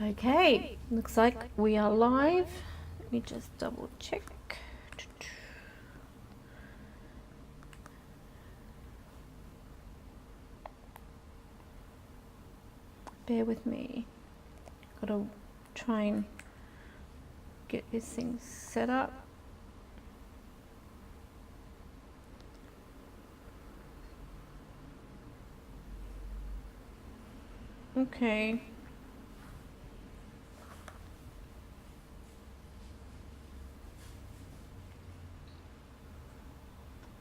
Okay, looks like we are live. Let me just double check. Bear with me. Gotta try and get this thing set up. Okay.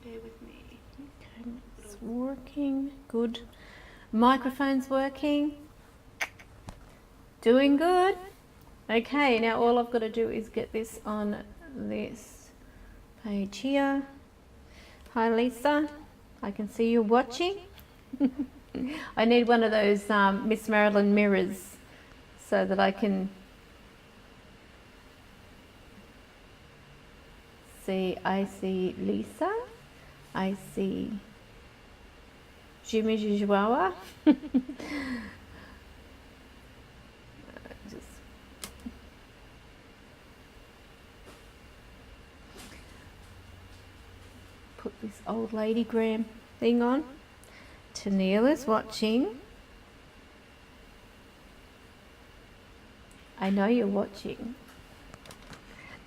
Bear with me. Okay, it's working. Good. Microphone's working. Doing good. Okay, now all I've got to do is get this on this page here. Hi Lisa, I can see you watching. I need one of those Miss Marilyn mirrors so that I can see. I see Lisa. I see Jimmy Jihuahua. Put this old lady Graham thing on. Tennille is watching. I know you're watching.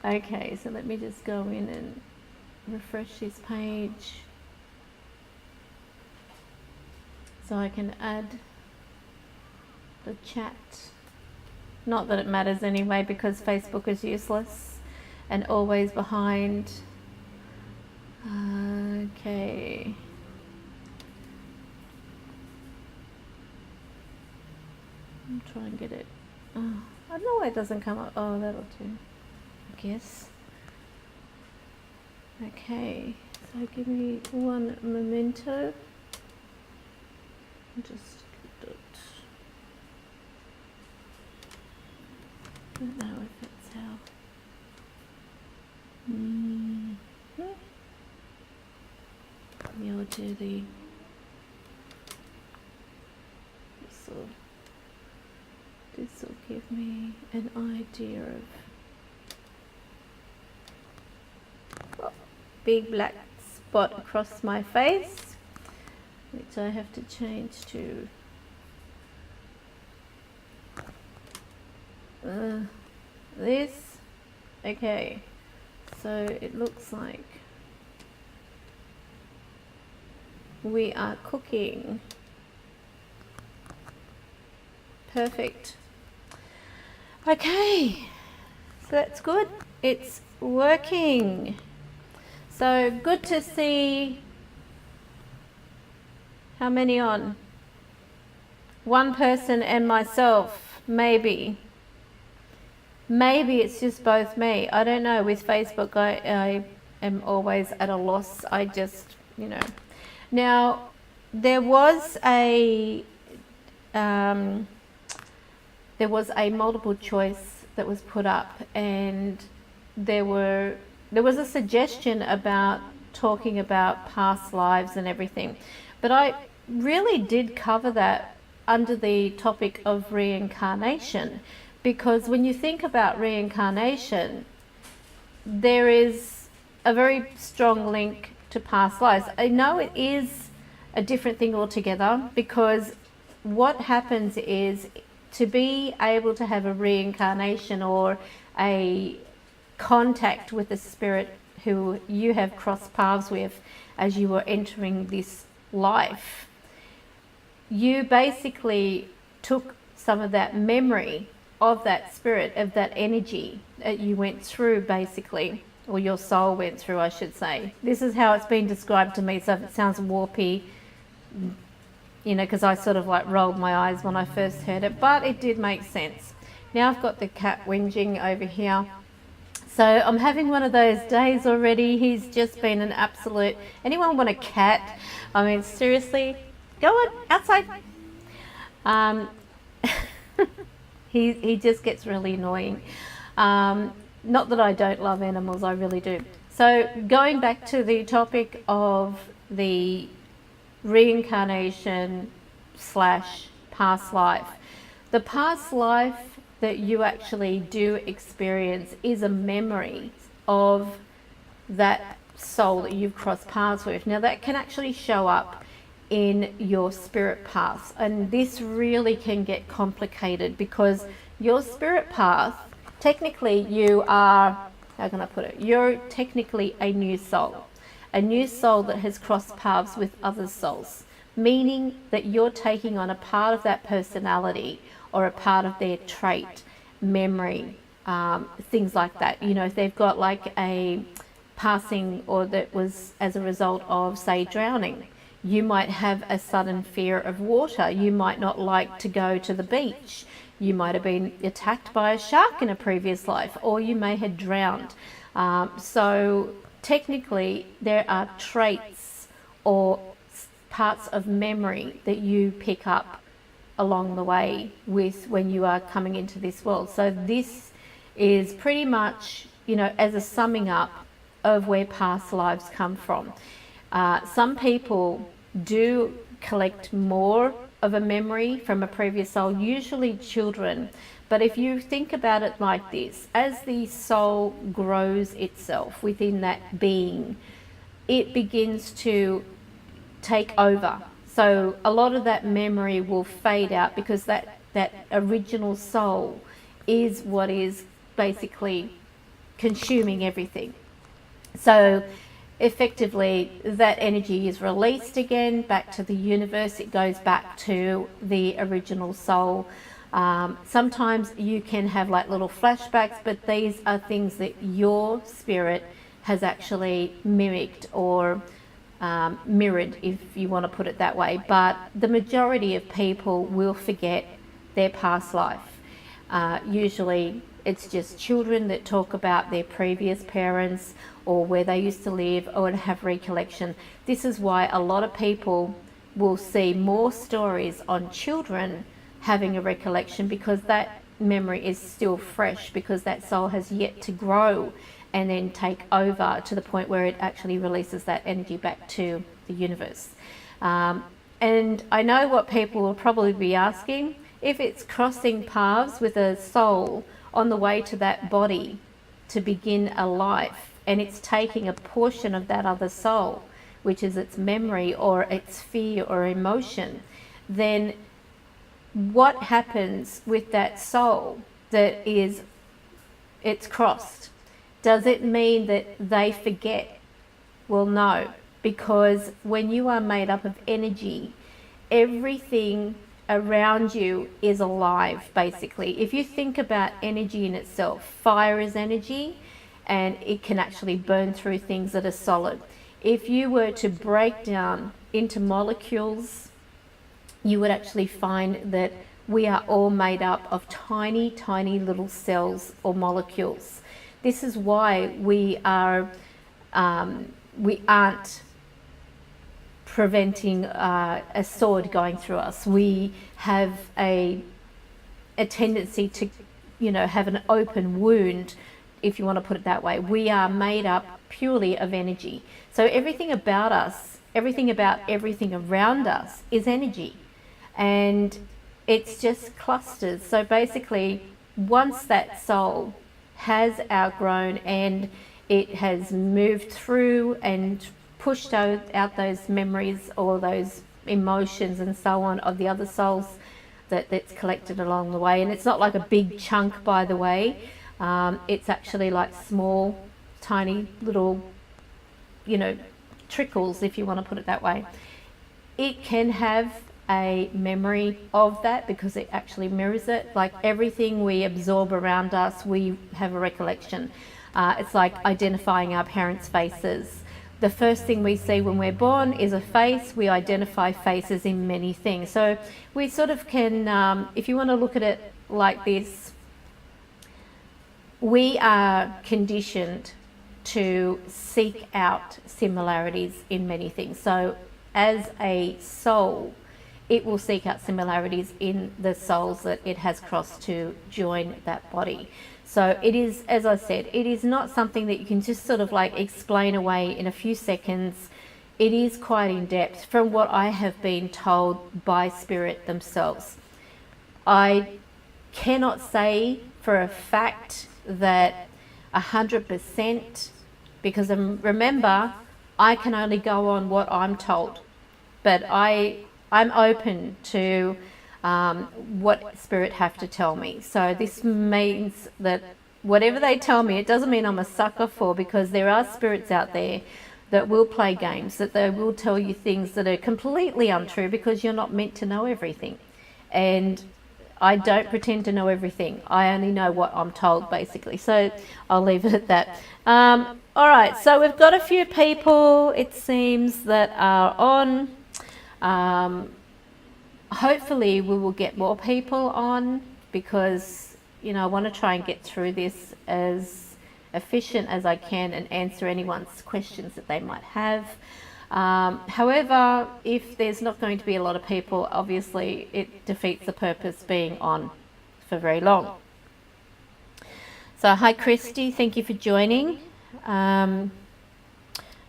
Okay, so let me just go in and refresh this page so I can add the chat. Not that it matters anyway, because Facebook is useless and always behind. Okay. I'll try and get it. Oh, I don't know why it doesn't come up. Oh, that'll do, I guess. Okay, so give me one memento. Just I don't know if that's how. You'll do the this will give me an idea of big black spot across my face, which I have to change to this. Okay, so it looks like we are cooking. Perfect. Okay, so that's good. It's working. So good to see. How many on? One person and myself, maybe. Maybe it's just both me. I don't know. With Facebook, I am always at a loss. I just, you know. Now, there was a multiple choice that was put up, and there was a suggestion about talking about past lives and everything, but I really did cover that under the topic of reincarnation, because when you think about reincarnation, there is a very strong link to past lives. I know it is a different thing altogether, because what happens is, to be able to have a reincarnation or a contact with a spirit who you have crossed paths with as you were entering this life, you basically took some of that memory of that spirit, of that energy that you went through, basically, or your soul went through, I should say. This is how it's been described to me, so if it sounds warpy, you know, because I sort of like rolled my eyes when I first heard it, but it did make sense. Now I've got the cat whinging over here. So I'm having one of those days already. He's just been an absolute... Anyone want a cat? I mean, seriously, go on, outside. He just gets really annoying. Not that I don't love animals, I really do. So going back to the topic of the reincarnation / past life. The past life that you actually do experience is a memory of that soul that you've crossed paths with. Now that can actually show up in your spirit paths, and this really can get complicated because your spirit path, technically you are, how can I put it, you're technically a new soul that has crossed paths with other souls, meaning that you're taking on a part of that personality or a part of their trait, memory, things like that. You know, if they've got like a passing or that was as a result of, say, drowning, you might have a sudden fear of water. You might not like to go to the beach. You might have been attacked by a shark in a previous life, or you may have drowned. So technically there are traits or parts of memory that you pick up along the way with when you are coming into this world. So this is pretty much, you know, as a summing up of where past lives come from. Some people do collect more of a memory from a previous soul, usually children. But if you think about it like this, as the soul grows itself within that being, it begins to take over. So a lot of that memory will fade out because that original soul is what is basically consuming everything. So effectively that energy is released again back to the universe. It goes back to the original soul. Sometimes you can have like little flashbacks, but these are things that your spirit has actually mimicked or mirrored, if you want to put it that way. But the majority of people will forget their past life. Usually it's just children that talk about their previous parents or where they used to live or have recollection. This is why a lot of people will see more stories on children having a recollection, because that memory is still fresh, because that soul has yet to grow and then take over to the point where it actually releases that energy back to the universe. And I know what people will probably be asking, if it's crossing paths with a soul on the way to that body to begin a life, and it's taking a portion of that other soul, which is its memory or its fear or emotion, then what happens with that soul that is, it's crossed? Does it mean that they forget? Well, no, because when you are made up of energy, everything around you is alive, basically. If you think about energy in itself, fire is energy and it can actually burn through things that are solid. If you were to break down into molecules, you would actually find that we are all made up of tiny, tiny little cells or molecules. This is why we aren't preventing a sword going through us. We have a tendency to, you know, have an open wound, if you want to put it that way. We are made up purely of energy. So everything about us, everything about everything around us is energy. And it's just clusters. So basically, once that soul has outgrown and it has moved through and pushed out those memories or those emotions and so on of the other souls that's collected along the way, and it's not like a big chunk, by the way, it's actually like small, tiny little, you know, trickles, if you want to put it that way. It can have a memory of that because it actually mirrors it. Like everything we absorb around us, we have a recollection. It's like identifying our parents' faces. The first thing we see when we're born is a face. We identify faces in many things. So we sort of can, if you want to look at it like this, we are conditioned to seek out similarities in many things. So as a soul, it will seek out similarities in the souls that it has crossed to join that body. So it is, as I said, it is not something that you can just sort of like explain away in a few seconds. It is quite in depth from what I have been told by spirit themselves. I cannot say for a fact that 100%, because remember, I can only go on what I'm told, but I'm open to what Spirit have to tell me. So this means that whatever they tell me, it doesn't mean I'm a sucker for, because there are spirits out there that will play games, that they will tell you things that are completely untrue, because you're not meant to know everything. And I don't pretend to know everything. I only know what I'm told, basically. So I'll leave it at that. All right, so we've got a few people, it seems, that are on. Hopefully we will get more people on, because, you know, I want to try and get through this as efficient as I can and answer anyone's questions that they might have. However, if there's not going to be a lot of people, obviously it defeats the purpose being on for very long. So hi Christy, thank you for joining.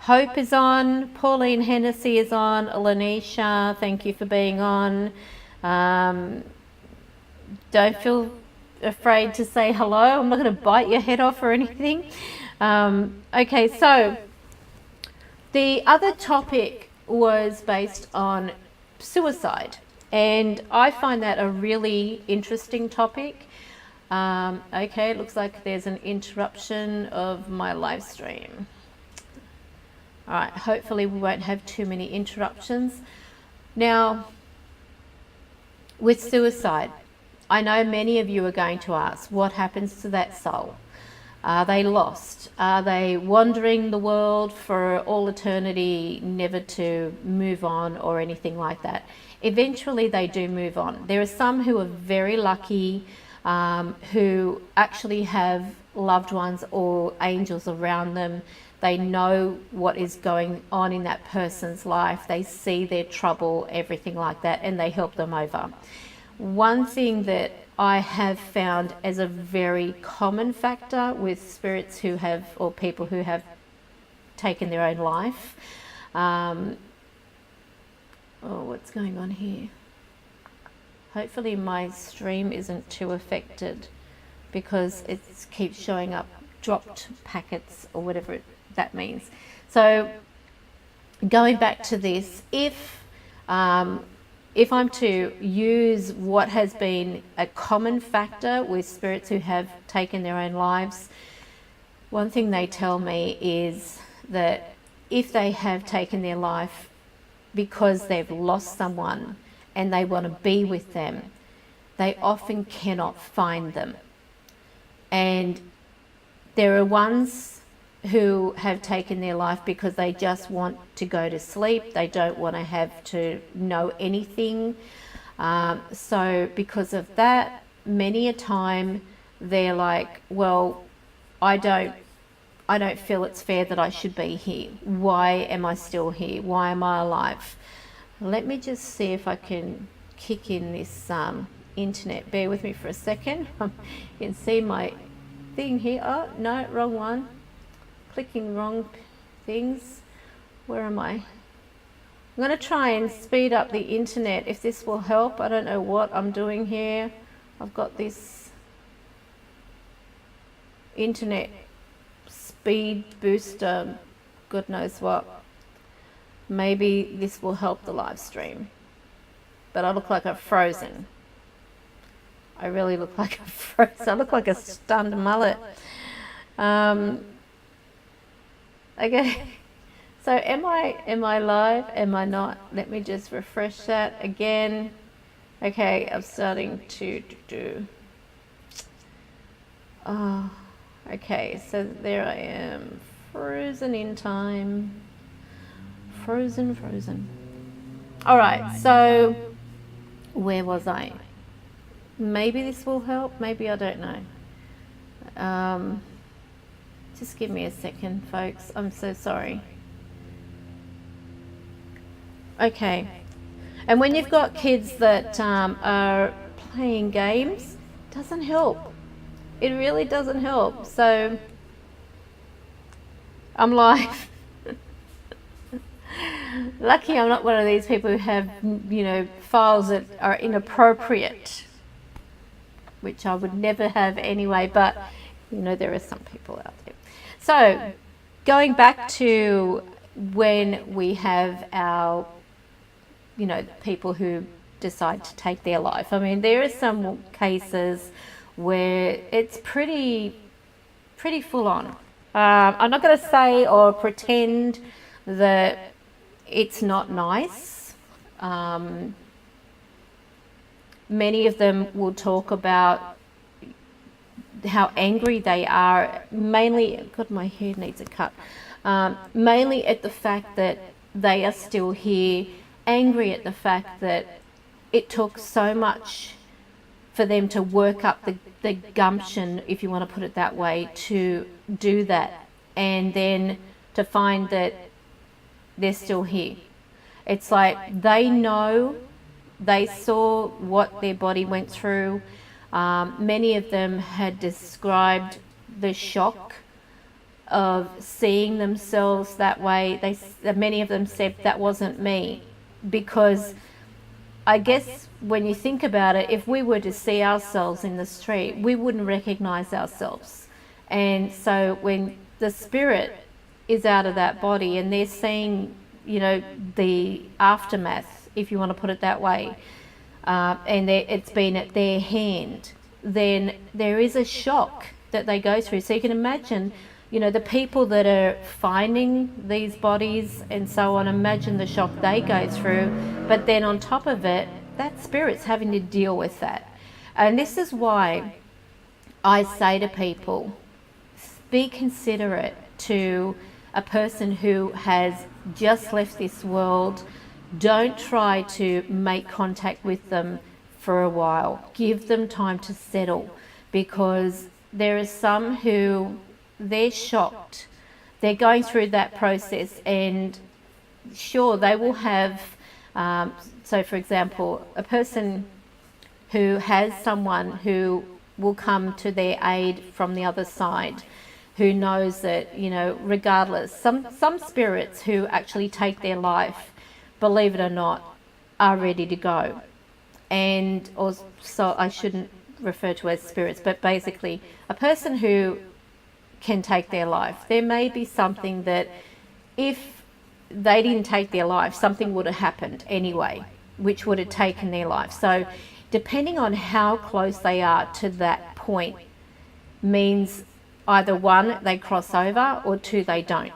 Hope is on, Pauline Hennessy is on, Lanisha, thank you for being on. Don't feel afraid to say hello. I'm not going to bite your head off or anything. Okay, so the other topic was based on suicide, and I find that a really interesting topic. Okay, it looks like there's an interruption of my live stream. All right, hopefully we won't have too many interruptions. Now, with suicide, I know many of you are going to ask, what happens to that soul? Are they lost? Are they wandering the world for all eternity, never to move on or anything like that? Eventually they do move on. There are some who are very lucky, who actually have loved ones or angels around them. They know what is going on in that person's life. They see their trouble, everything like that, and they help them over. One thing that I have found as a very common factor with spirits who have, or people who have taken their own life, oh, what's going on here? Hopefully my stream isn't too affected, because it keeps showing up dropped packets or whatever that means. So going back to this, if I'm to use what has been a common factor with spirits who have taken their own lives, one thing they tell me is that if they have taken their life because they've lost someone and they want to be with them, they often cannot find them. And there are ones who have taken their life because they just want to go to sleep. They don't want to have to know anything. So because of that, many a time they're like, well, I don't feel it's fair that I should be here. Why am I still here? Why am I alive? Let me just see if I can kick in this internet. Bear with me for a second. You can see my thing here. Oh, no, wrong one. Clicking wrong things. Where am I? I'm going to try and speed up the internet if this will help. I don't know what I'm doing here. I've got this internet speed booster, God knows what. Maybe this will help the live stream. But I look like I've frozen. I really look like I've frozen. I look like a stunned mullet. Okay, so am I live? Am I not? Let me just refresh that again. Okay, I'm starting to do. Oh, okay, so there I am, frozen in time. Frozen. All right, so where was I? Maybe this will help, maybe I don't know. Just give me a second, folks. I'm so sorry. Okay. And when you've got kids that are playing games, it doesn't help. It really doesn't help. So I'm live. Lucky I'm not one of these people who have, you know, files that are inappropriate. which I would never have anyway, but you know, there are some people out there. So going back to when we have our, you know, people who decide to take their life. I mean, there are some cases where it's pretty full on. I'm not going to say or pretend that it's not nice. Many of them will talk about how angry they are, mainly, God, my hair needs a cut, mainly at the fact that they are still here, angry at the fact that it took so much for them to work up the gumption, if you want to put it that way, to do that, and then to find that they're still here. It's like they know, they saw what their body went through. Many of them had described the shock of seeing themselves that way. Many of them said that wasn't me, because I guess when you think about it, if we were to see ourselves in the street, we wouldn't recognize ourselves. And so when the spirit is out of that body and they're seeing, you know, the aftermath, if you want to put it that way, and it's been at their hand, then there is a shock that they go through. So you can imagine, you know, the people that are finding these bodies and so on, imagine the shock they go through. But then on top of it, that spirit's having to deal with that. And this is why I say to people, be considerate to a person who has just left this world. Don't try to make contact with them for a while. Give them time to settle, because there are some who, they're shocked. They're going through that process, and sure, they will have, so for example, a person who has someone who will come to their aid from the other side, who knows that, you know, regardless, some spirits who actually take their life, believe it or not, are ready to go. And also, I shouldn't refer to as spirits, but basically a person who can take their life, there may be something that if they didn't take their life, something would have happened anyway, which would have taken their life. So depending on how close they are to that point means either one, they cross over, or two, they don't.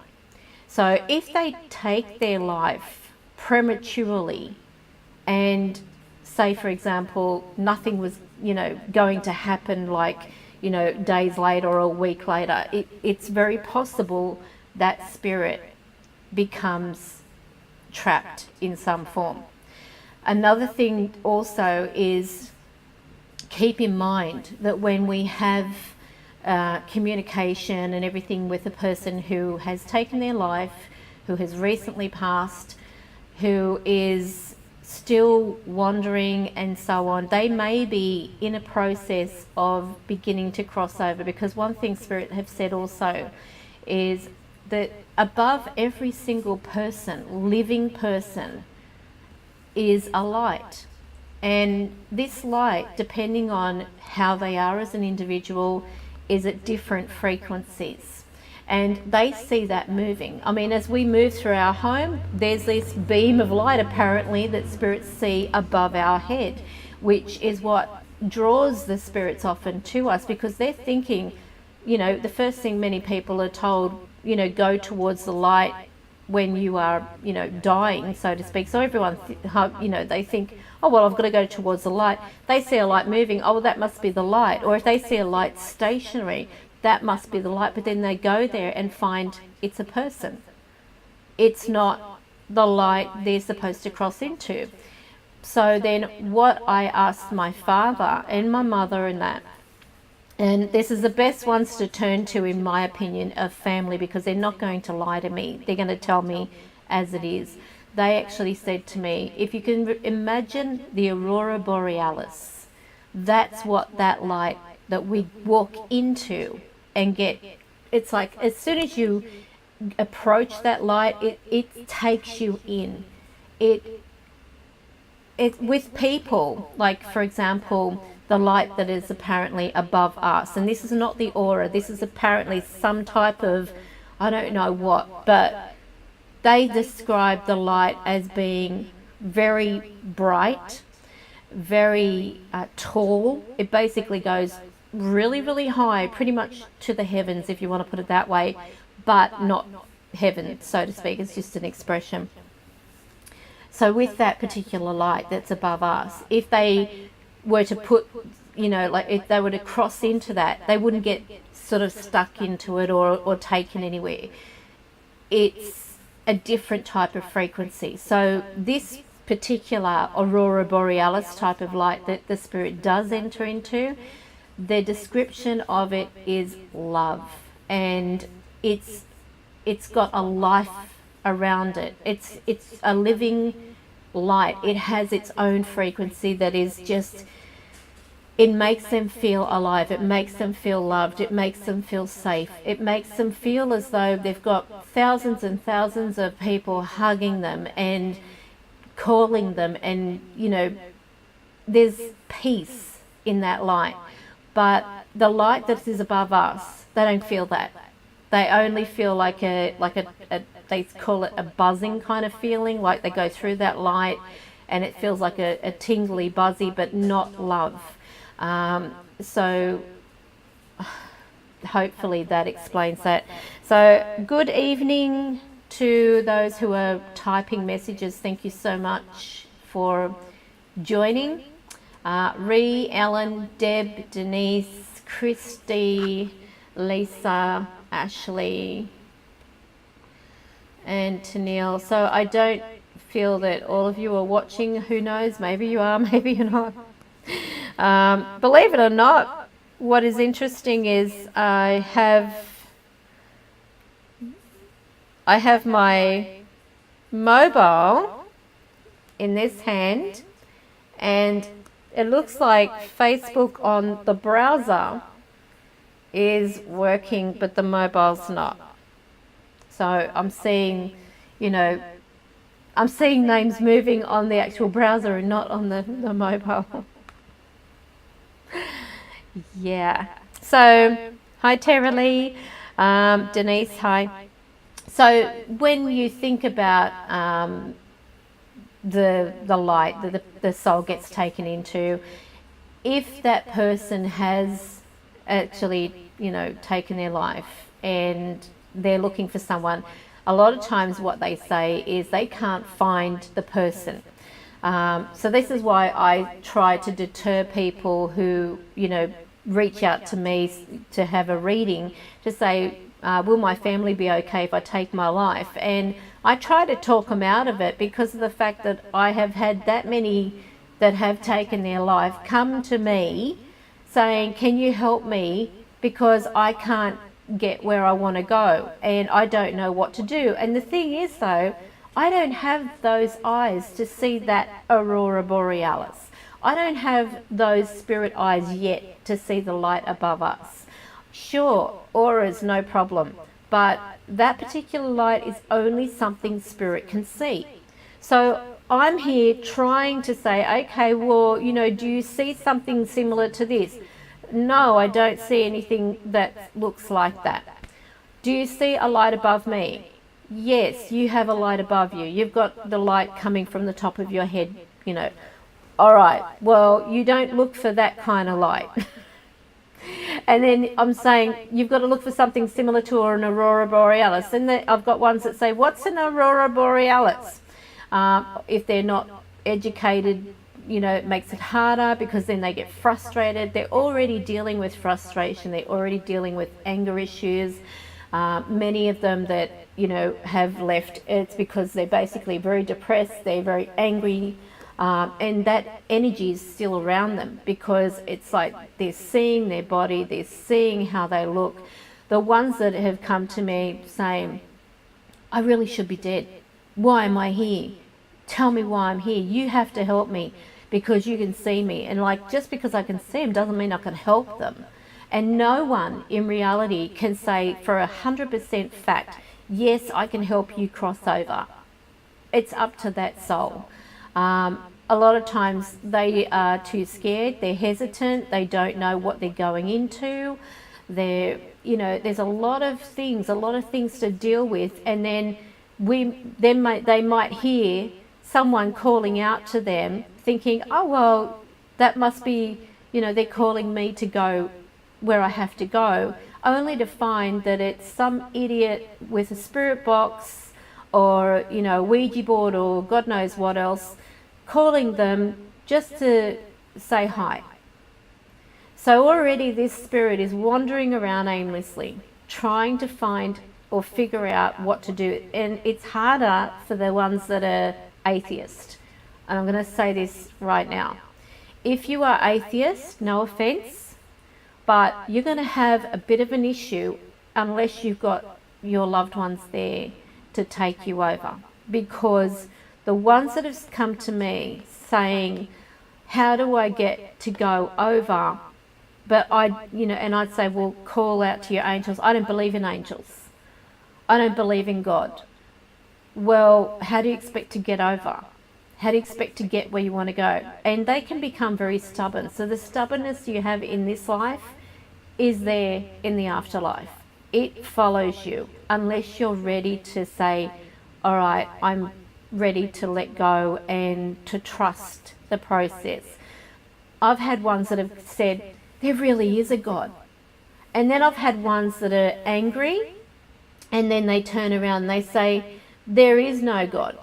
So if they take their life prematurely, and say, for example, nothing was, you know, going to happen, like, you know, days later or a week later, it's very possible that spirit becomes trapped in some form. Another thing also is, keep in mind that when we have communication and everything with a person who has taken their life, who has recently passed, who is still wandering and so on, they may be in a process of beginning to cross over. Because one thing Spirit have said also is that above every single person, living person, is a light. And this light, depending on how they are as an individual, is at different frequencies. And they see that moving. I mean, as we move through our home, there's this beam of light apparently that spirits see above our head, which is what draws the spirits often to us, because they're thinking, you know, the first thing many people are told, you know, go towards the light when you are, you know, dying, so to speak. So everyone, you know, they think, oh, well, I've got to go towards the light. They see a light moving, oh, well, that must be the light. Or if they see a light stationary, that must be the light. But then they go there and find it's a person. It's not the light they're supposed to cross into. So then what I asked my father and my mother and that, and this is the best ones to turn to, in my opinion, of family, because they're not going to lie to me. They're going to tell me as it is. They actually said to me, if you can imagine the aurora borealis, that's what that light that we walk into and get, it's like as soon as you approach that light, it takes you in. with people, like for example, the light that is apparently above us, and this is not the aura, this is apparently some type of, I don't know what, but they describe the light as being very bright, very tall. It basically goes really, really high, pretty much to the heavens, if you want to put it that way, but not heaven, so to speak. It's just an expression. So with that particular light that's above us, if they were to put, you know, like if they were to cross into that, they wouldn't get sort of stuck into it or taken anywhere. It's a different type of frequency. So this particular aurora borealis type of light that the spirit does enter into, the description of it is love, and it's got a life around it. It's a living light. It has its own frequency that is just, it makes them feel alive. It makes them feel loved. It makes them feel safe. It makes them feel as though they've got thousands and thousands of people hugging them and calling them, and you know, there's peace in that light. But the light that is above us, they don't feel that. They only feel like a they call it a buzzing kind of feeling, like they go through that light and it feels like a tingly buzzy, but not love. So hopefully that explains that. So good evening to those who are typing messages. Thank you so much for joining. Ree, Ellen, Deb, Denise, Christy, Lisa, Ashley, and Tennille. So I don't feel that all of you are watching. Who knows? Maybe you are, maybe you're not. Believe it or not, what is interesting is I have my mobile in this hand, and it looks like Facebook on the browser is working, but the mobile's not. So I'm seeing, you know, I'm seeing names moving on the actual browser and not on the mobile. Yeah. So, hi Tara Lee, Denise, hi. So when you think about the light that the soul gets taken into, if that person has actually, you know, taken their life and they're looking for someone, a lot of times what they say is they can't find the person. So this is why I try to deter people who, you know, reach out to me to have a reading, to say, will my family be okay if I take my life? And I try to talk them out of it, because of the fact that I have had that many that have taken their life come to me saying, can you help me, because I can't get where I want to go and I don't know what to do. And the thing is though, I don't have those eyes to see that aurora borealis. I don't have those spirit eyes yet to see the light above us. Sure, auras, no problem, but that particular light is only something spirit can see. So I'm here trying to say, okay, well, you know, do you see something similar to this? No, I don't see anything that looks like that. Do you see a light above me? Yes, you have a light above you. You've got the light coming from the top of your head, you know. All right, well, you don't look for that kind of light. And then I'm saying, you've got to look for something similar to an aurora borealis. And I've got ones that say, what's an aurora borealis? If they're not educated, you know, it makes it harder, because then they get frustrated. They're already dealing with frustration. They're already dealing with anger issues. Many of them that, you know, have left, it's because they're basically very depressed. They're very angry. And that energy is still around them, because it's like they're seeing their body, they're seeing how they look. The ones that have come to me saying, I really should be dead. Why am I here? Tell me why I'm here. You have to help me, because you can see me. And like, just because I can see them doesn't mean I can help them. And no one in reality can say for 100% fact, yes, I can help you cross over. It's up to that soul. a lot of times they are too scared, they're hesitant, they don't know what they're going into. They're, you know, there's a lot of things to deal with, and then they might hear someone calling out to them, thinking, oh well, that must be, you know, they're calling me to go where I have to go, only to find that it's some idiot with a spirit box or, you know, Ouija board or God knows what else, calling them just to say hi. So already this spirit is wandering around aimlessly, trying to find or figure out what to do. And it's harder for the ones that are atheist. And I'm going to say this right now. If you are atheist, no offense, but you're going to have a bit of an issue unless you've got your loved ones there to take you over. Because the ones that have come to me saying, how do I get to go over? But and I'd say, well, call out to your angels. I don't believe in angels. I don't believe in God. Well, how do you expect to get over? How do you expect to get where you want to go? And they can become very stubborn. So the stubbornness you have in this life is there in the afterlife. It follows you unless you're ready to say, all right, I'm ready to let go and to trust the process. I've had ones that have said, there really is a God. And then I've had ones that are angry, and then they turn around and they say, there is no God.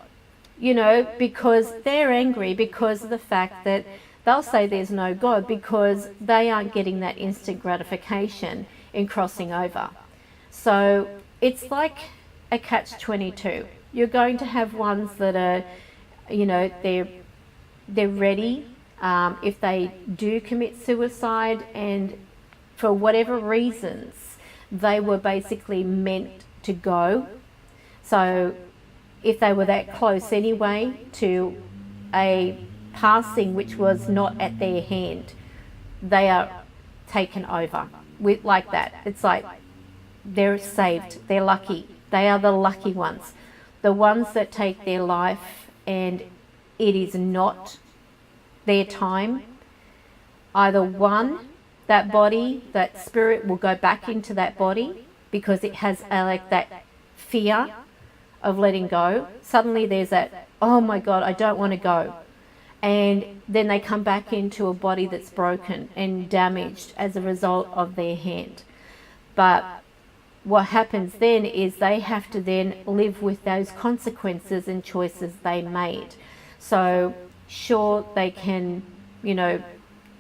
You know, because they're angry because of the fact that they'll say there's no God because they aren't getting that instant gratification in crossing over. So it's like a catch-22. You're going to have ones that are, you know, they're ready if they do commit suicide, and for whatever reasons they were basically meant to go. So if they were that close anyway to a passing which was not at their hand, they are taken over with like that. It's like they're saved, they're lucky, they are the lucky ones. The ones that take their life and it is not their time, either one, that body, that spirit will go back into that body because it has like that fear of letting go. Suddenly there's that, oh my God, I don't want to go. And then they come back into a body that's broken and damaged as a result of their hand. But what happens then is they have to then live with those consequences and choices they made. So sure, they can, you know,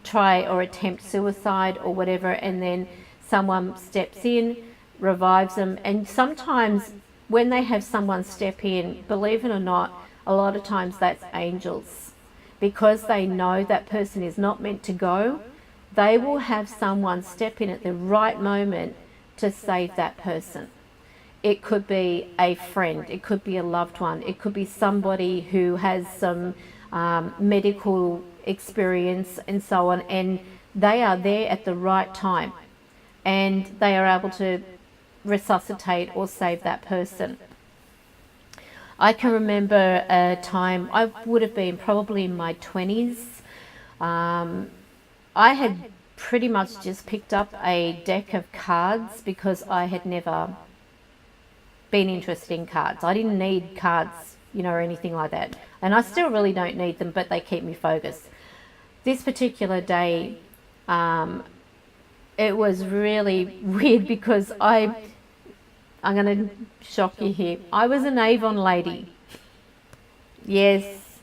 try or attempt suicide or whatever, and then someone steps in, revives them. And sometimes when they have someone step in, believe it or not, a lot of times that's angels. Because they know that person is not meant to go, they will have someone step in at the right moment to save that person. It could be a friend, it could be a loved one, it could be somebody who has some medical experience and so on, and they are there at the right time and they are able to resuscitate or save that person. I can remember a time, I would have been probably in my 20s. I had pretty much just picked up a deck of cards because I had never been interested in cards. I didn't need cards, you know, or anything like that. And I still really don't need them, but they keep me focused. This particular day, it was really weird because I'm going to shock you here. I was an Avon lady. Yes.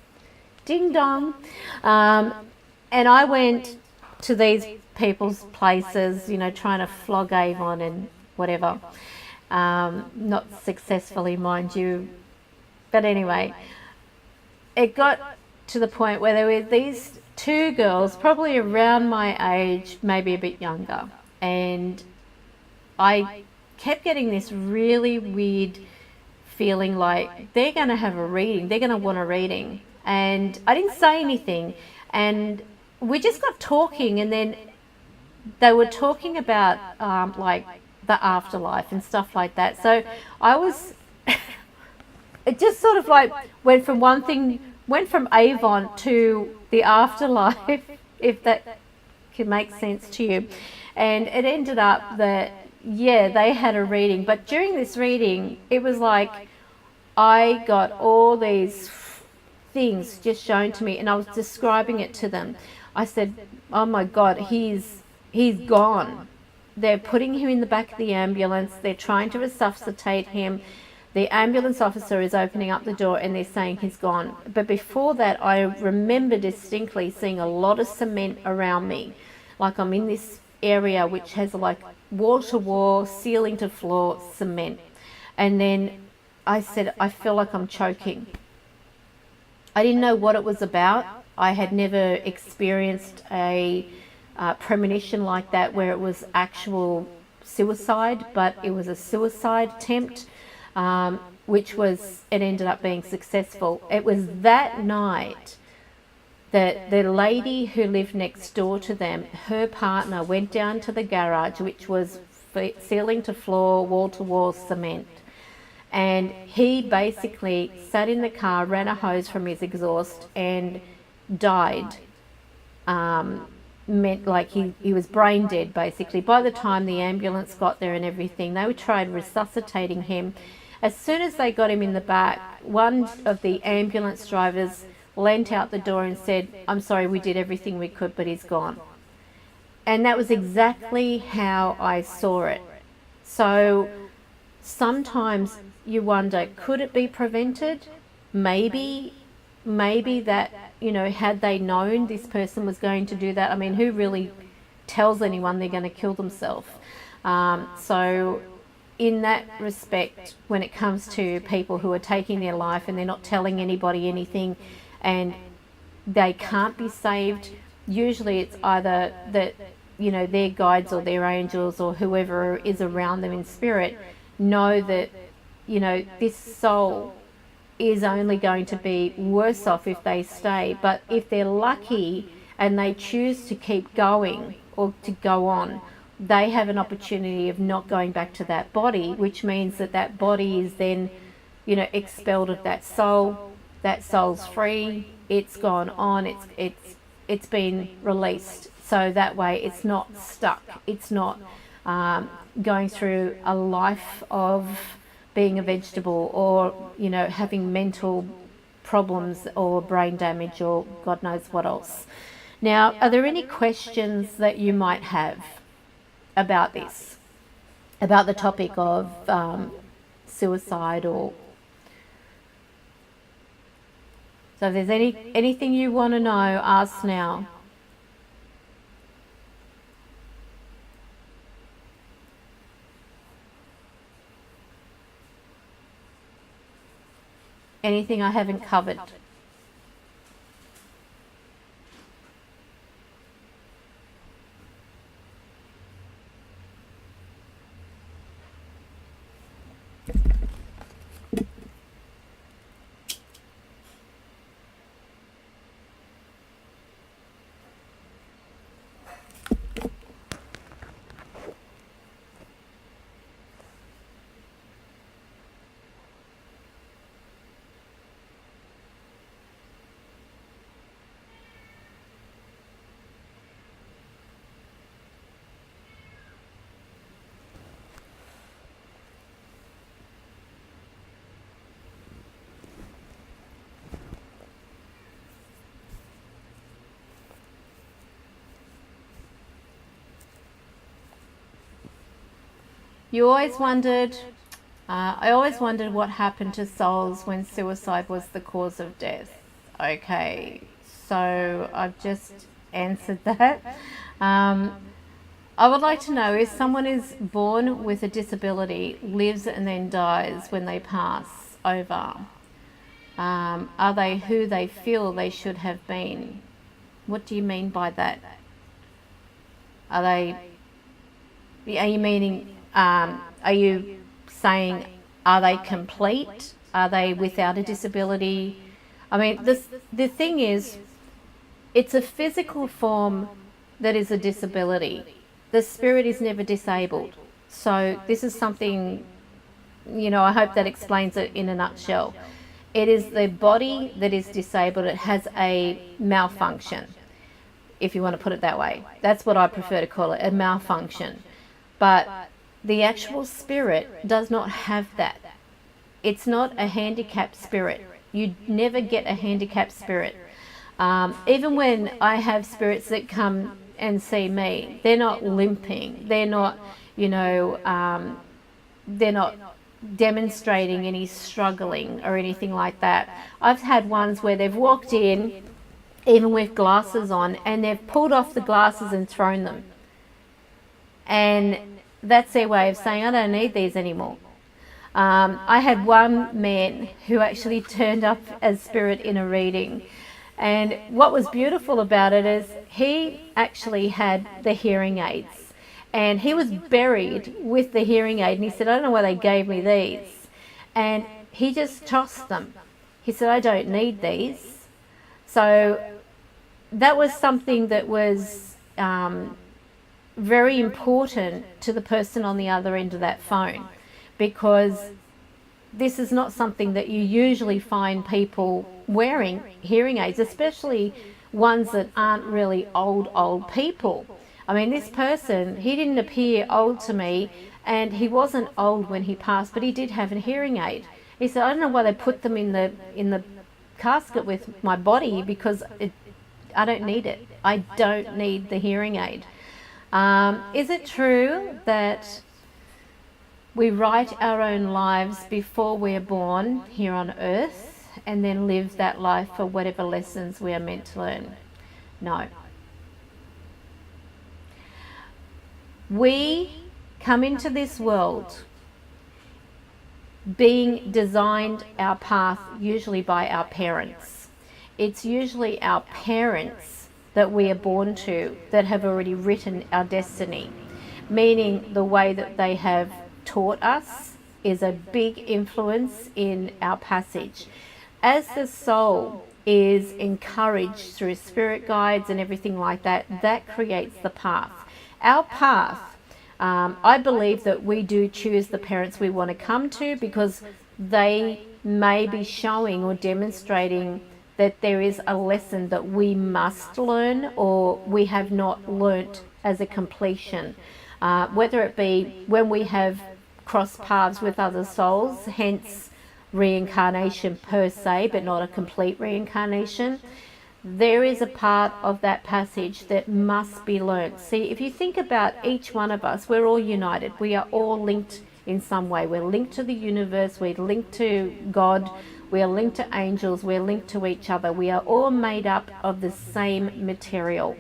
Ding dong. And I went to these people's places, you know, trying to flog Avon and whatever. Not successfully, mind you. But anyway, it got to the point where there were these two girls, probably around my age, maybe a bit younger. And I kept getting this really weird feeling like they're going to have a reading, they're going to want a reading. And I didn't say anything, and we just got talking, and then they were talking about like the afterlife and stuff like that. So I was, it just sort of like went from one thing went from Avon to the afterlife, if that can make sense to you. And it ended up that, yeah, they had a reading. But during this reading, it was like I got all these things just shown to me, and I was describing it to them. I said, oh my God, he's gone. They're putting him in the back of the ambulance. They're trying to resuscitate him. The ambulance officer is opening up the door and they're saying he's gone. But before that, I remember distinctly seeing a lot of cement around me. Like I'm in this area which has like wall to wall, ceiling to floor cement. And then I said, I feel like I'm choking. I didn't know what it was about. I had never experienced a premonition like that where it was actual suicide, but it was a suicide attempt, which was, it ended up being successful. It was that night that the lady who lived next door to them, her partner went down to the garage, which was ceiling to floor, wall to wall cement. And he basically sat in the car, ran a hose from his exhaust and died. Meant like he was brain dead basically. By the time the ambulance got there and everything, they tried resuscitating him. As soon as they got him in the back, one of the ambulance drivers leant out the door and said, I'm sorry, we did everything we could, but he's gone. And that was exactly how I saw it. So sometimes you wonder, could it be prevented? Maybe that, you know, had they known this person was going to do that, I mean, who really tells anyone they're going to kill themselves? So in that respect, when it comes to people who are taking their life and they're not telling anybody anything and they can't be saved, usually it's either that, you know, their guides or their angels or whoever is around them in spirit know that, you know, this soul is only going to be worse off if they stay. But if they're lucky and they choose to keep going or to go on, they have an opportunity of not going back to that body, which means that that body is then, you know, expelled of that soul. That soul's free. It's gone on. It's been released. So that way it's not stuck. It's not going through a life of being a vegetable or, you know, having mental problems or brain damage or God knows what else. Now, are there any questions that you might have about this, about the topic of suicide? Or so if there's anything you want to know, ask now. Anything I haven't covered? You always wondered, I always wondered what happened to souls when suicide was the cause of death. Okay, so I've just answered that. I would like to know, if someone is born with a disability, lives and then dies when they pass over, are they who they feel they should have been? What do you mean by that? Are you meaning, are you saying, are they complete? Are they without a disability? I mean, the thing is, it's a physical form that is a disability. The spirit is never disabled. So this is something, you know, I hope that explains it in a nutshell. It is the body that is disabled. It has a malfunction, if you want to put it that way. That's what I prefer to call it, a malfunction. But the actual spirit does not have that. It's not a handicapped spirit. You never get a handicapped spirit. Even when I have spirits that come and see me, they're not limping. They're not, they're not demonstrating any struggling or anything like that. I've had ones where they've walked in, even with glasses on, and they've pulled off the glasses and thrown them. And that's their way of saying, I don't need these anymore. I had one man who actually turned up as spirit in a reading. And what was beautiful about it is he actually had the hearing aids. And he was buried with the hearing aid. And he said, I don't know why they gave me these. And he just tossed them. He said, I don't need these. So that was something that was very important to the person on the other end of that phone, because this is not something that you usually find people wearing hearing aids, especially ones that aren't really old people. I mean, this person, he didn't appear old to me, and he wasn't old when he passed, but he did have a hearing aid. He said, I don't know why they put them in the casket with my body, because I don't need it. I don't need the hearing aid. Is it true that we write our own lives before we're born here on earth and then live that life for whatever lessons we are meant to learn? No. We come into this world being designed our path usually by our parents. It's usually our parents that we are born to that have already written our destiny, meaning the way that they have taught us is a big influence in our passage. As the soul is encouraged through spirit guides and everything like that, that creates the path. Our path, I believe that we do choose the parents we want to come to, because they may be showing or demonstrating that there is a lesson that we must learn or we have not learnt as a completion. Whether it be when we have crossed paths with other souls, hence reincarnation per se, but not a complete reincarnation, there is a part of that passage that must be learnt. See, if you think about each one of us, we're all united. We are all linked in some way. We're linked to the universe, we're linked to God, we are linked to angels, we're linked to each other. We are all made up of the same material.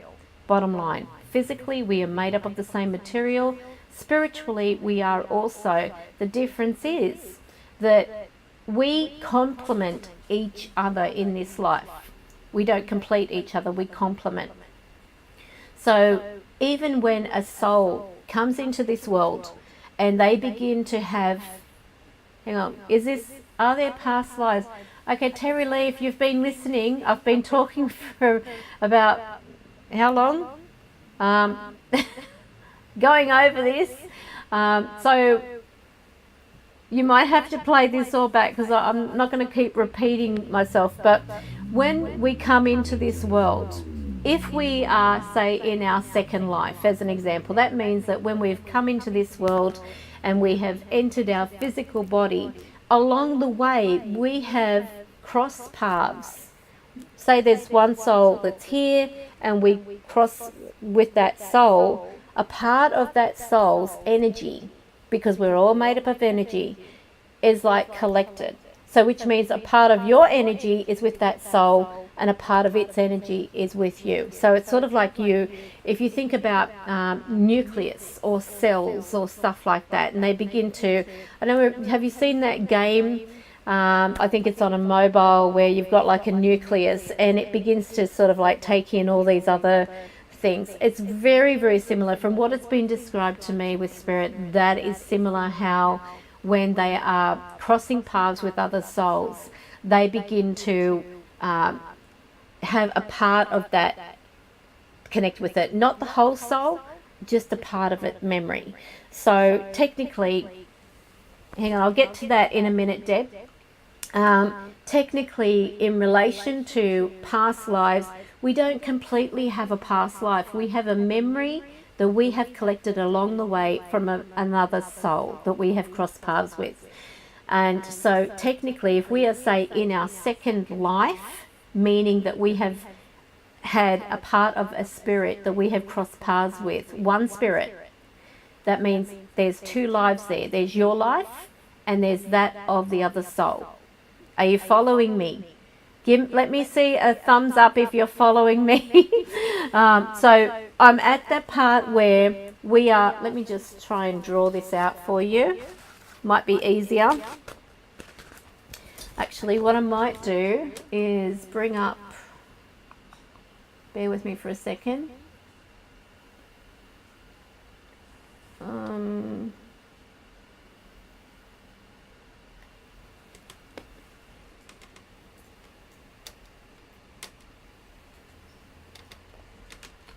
Bottom line, physically we are made up of the same material. Spiritually we are also. The difference is that we complement each other in this life. We don't complete each other, we complement. So even when a soul comes into this world and they begin to have, hang on, are there past lives? Okay, Terry Lee, if you've been listening, I've been talking for about how long? Going over this. So you might have to play this all back, because I'm not going to keep repeating myself. But when we come into this world, if we are, say, in our second life, as an example, that means that when we've come into this world and we have entered our physical body, along the way we have crossed paths. Say there's one soul that's here and we cross with that soul, a part of that soul's energy, because we're all made up of energy, is like collected. So which means a part of your energy is with that soul and a part of its energy is with you. So it's sort of like you, if you think about nucleus or cells or stuff like that, and they begin to, I don't know, have you seen that game? I think it's on a mobile, where you've got like a nucleus and it begins to sort of like take in all these other things. It's very, very similar from what it's been described to me with spirit. That is similar how when they are crossing paths with other souls, they begin to have a part of that connect with it. Not the whole soul, just a part of it, memory. So technically, hang on, I'll get to that in a minute, Deb. Technically, in relation to past lives, we don't completely have a past life. We have a memory that we have collected along the way from another soul that we have crossed paths with. And so technically, if we are, say, in our second life, meaning that we have had a part of a spirit that we have crossed paths with, one spirit, that means there's two lives there. There's your life and there's that of the other soul. Are you following me? Let me see a thumbs up if you're following me. So I'm at that part where we are. Let me just try and draw this out for you. Might be easier. Actually, what I might do is bring up, bear with me for a second.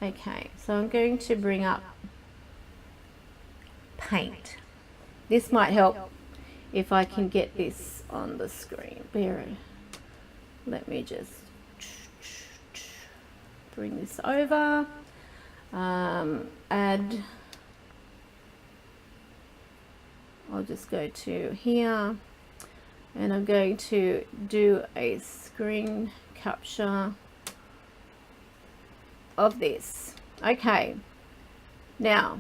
Okay, so I'm going to bring up paint. This might help if I can get this on the screen. Let me just bring this over. Add. I'll just go to here and I'm going to do a screen capture of this. Okay, now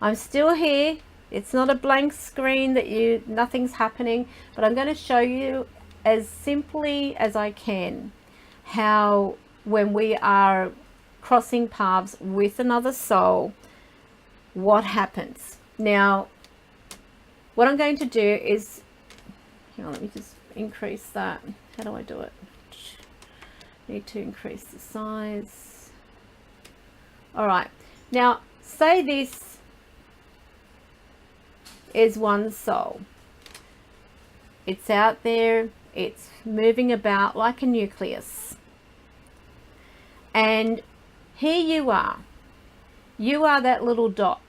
I'm still here. It's not a blank screen that nothing's happening, but I'm going to show you as simply as I can how when we are crossing paths with another soul, what happens. Now what I'm going to do is, hang on, let me just increase that. How do I do it? Need to increase the size. All right, now say this is one soul. It's out there, it's moving about like a nucleus, and here you are that little dot,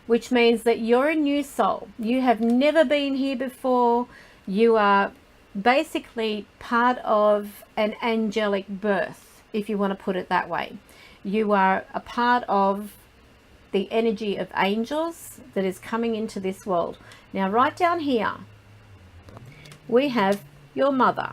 which means that you're a new soul. You have never been here before. You are basically part of an angelic birth, if you want to put it that way. You are a part of the energy of angels that is coming into this world. Now right down here we have your mother.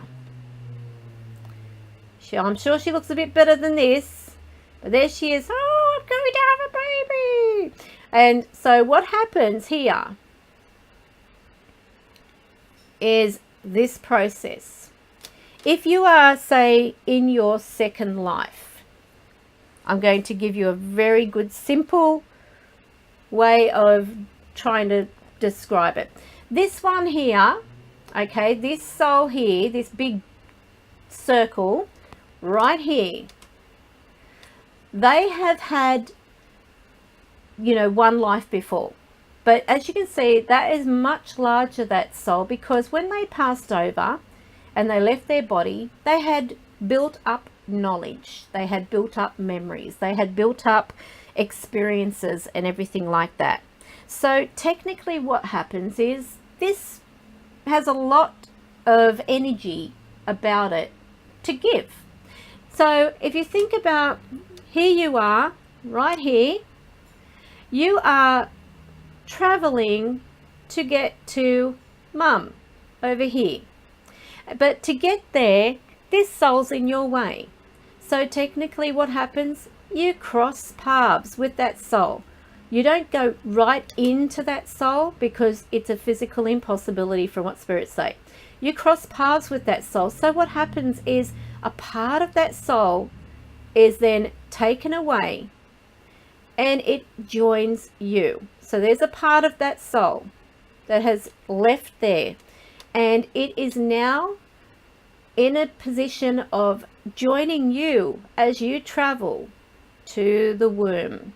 I'm sure she looks a bit better than this, but there she is. Oh, I'm going to have a baby. And so what happens here is this process. If you are, say, in your second life, I'm going to give you a very good simple way of trying to describe it. This one here, okay, this soul here, this big circle right here, they have had, you know, one life before. But as you can see, that is much larger, that soul, because when they passed over and they left their body, they had built up knowledge, they had built up memories, they had built up experiences and everything like that. So technically what happens is this has a lot of energy about it to give. So if you think about, here you are, right here, you are traveling to get to mum over here, but to get there, this soul's in your way. So technically what happens, you cross paths with that soul. You don't go right into that soul because it's a physical impossibility from what spirits say. You cross paths with that soul. So what happens is a part of that soul is then taken away and it joins you. So there's a part of that soul that has left there, and it is now in a position of joining you as you travel to the womb.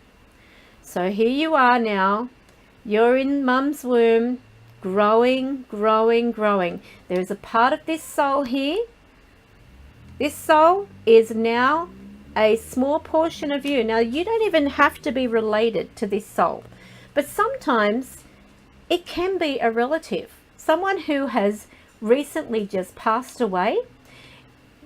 So here you are now, you're in mum's womb, growing, growing, growing. There is a part of this soul here. This soul is now a small portion of you. Now you don't even have to be related to this soul, but sometimes it can be a relative, someone who has recently just passed away.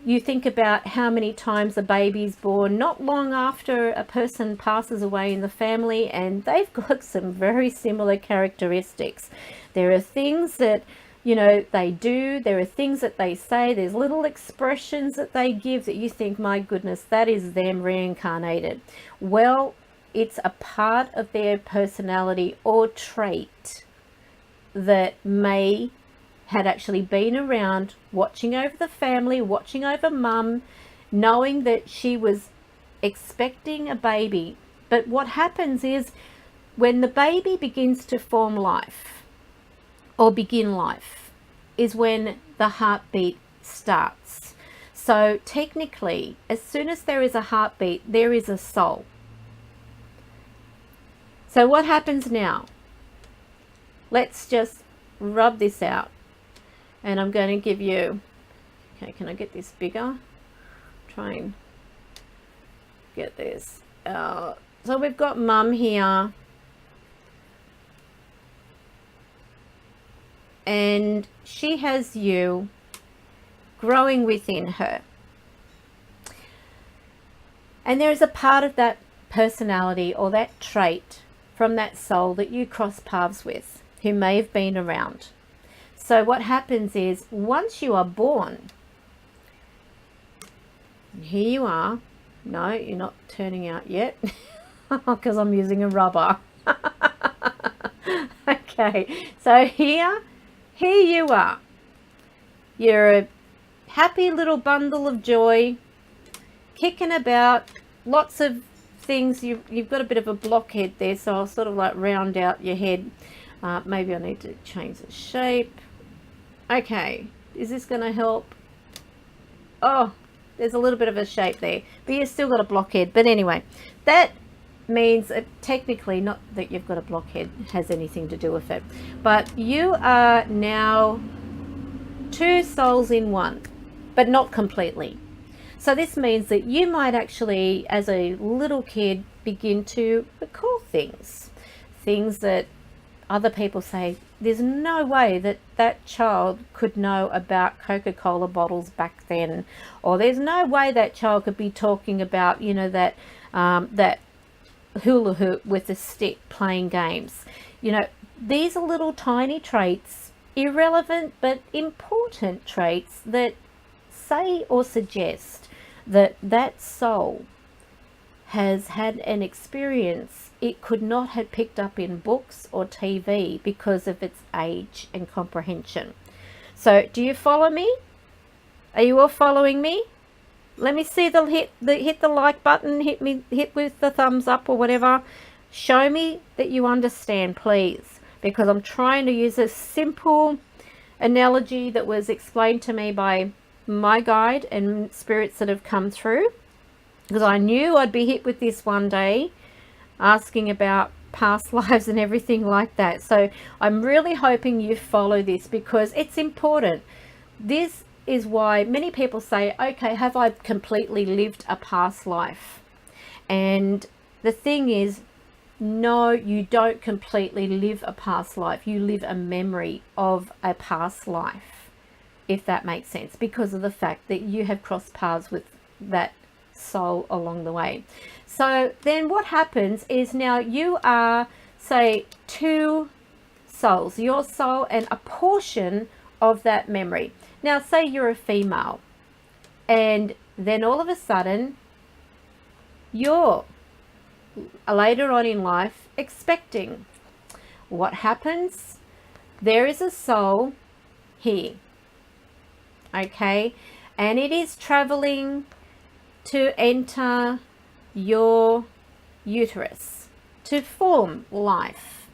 You think about how many times a baby's born not long after a person passes away in the family, and they've got some very similar characteristics. There are things that, you know, they do, there are things that they say, there's little expressions that they give that you think, my goodness, that is them reincarnated. Well, it's a part of their personality or trait that may had actually been around, watching over the family, watching over mum, knowing that she was expecting a baby. But what happens is when the baby begins to form life or begin life is when the heartbeat starts. So technically, as soon as there is a heartbeat, there is a soul. So what happens now? Let's just rub this out. And I'm going to give you, okay, can I get this bigger? Try and get this out. So we've got mum here. And she has you growing within her. And there is a part of that personality or that trait from that soul that you cross paths with, who may have been around. So what happens is, once you are born, here you are. No, you're not turning out yet because I'm using a rubber. Okay, so here you are. You're a happy little bundle of joy, kicking about, lots of things. You've got a bit of a blockhead there, so I'll sort of like round out your head. Maybe I need to change the shape. Okay, is this going to help? Oh, there's a little bit of a shape there, but you've still got a blockhead. But anyway, that means technically, not that you've got a blockhead has anything to do with it, but you are now two souls in one, but not completely. So this means that you might actually, as a little kid, begin to recall things that other people say, there's no way that that child could know about Coca-Cola bottles back then, or there's no way that child could be talking about, you know, that that hula hoop with a stick playing games. You know, these are little tiny traits, irrelevant but important traits that say or suggest that that soul has had an experience it could not have picked up in books or TV because of its age and comprehension. So do you follow me? Are you all following me? Let me see hit the like button, hit with the thumbs up or whatever. Show me that you understand, please, because I'm trying to use a simple analogy that was explained to me by my guide and spirits that have come through, because I knew I'd be hit with this one day, asking about past lives and everything like that. So I'm really hoping you follow this because it's important. This is why many people say, okay, have I completely lived a past life? And the thing is, no, you don't completely live a past life. You live a memory of a past life, if that makes sense, because of the fact that you have crossed paths with that soul along the way. So then what happens is, now you are, say, two souls, your soul and a portion of that memory. Now say you're a female, and then all of a sudden you're later on in life expecting. What happens? There is a soul here, okay, and it is traveling to enter your uterus to form life.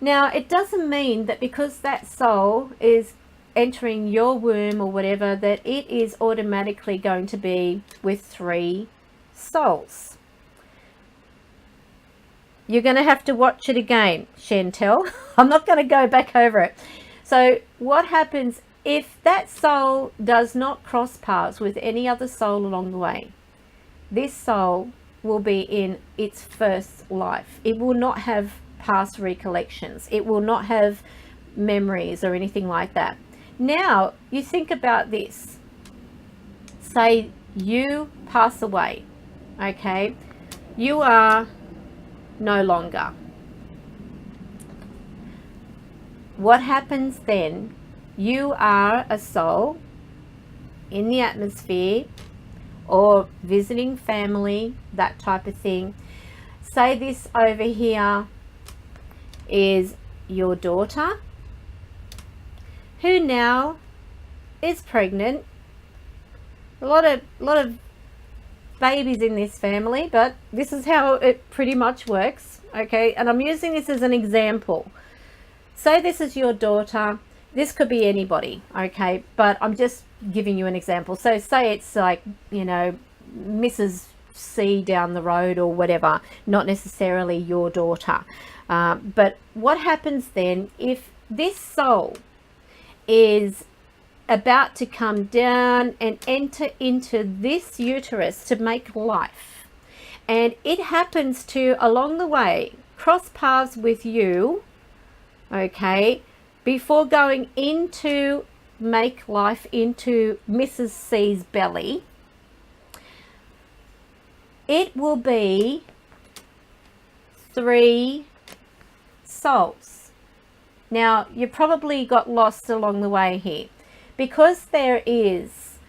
Now it doesn't mean that because that soul is entering your womb or whatever, that it is automatically going to be with three souls. You're going to have to watch it again, Chantel. I'm not going to go back over it. So what happens if that soul does not cross paths with any other soul along the way? This soul will be in its first life. It will not have past recollections. It will not have memories or anything like that. Now, you think about this. Say you pass away, okay? You are no longer. What happens then? You are a soul in the atmosphere or visiting family, that type of thing. Say this over here is your daughter, who now is pregnant. A lot of babies in this family, but this is how it pretty much works, okay? And I'm using this as an example. Say this is your daughter. This could be anybody, okay? But I'm just giving you an example. So say it's like, you know, Mrs. C down the road or whatever, not necessarily your daughter. But what happens then if this soul is about to come down and enter into this uterus to make life, and it happens to, along the way, cross paths with you, okay, before going into make life into Mrs. C's belly, it will be 3 souls. Now, you probably got lost along the way here, because there is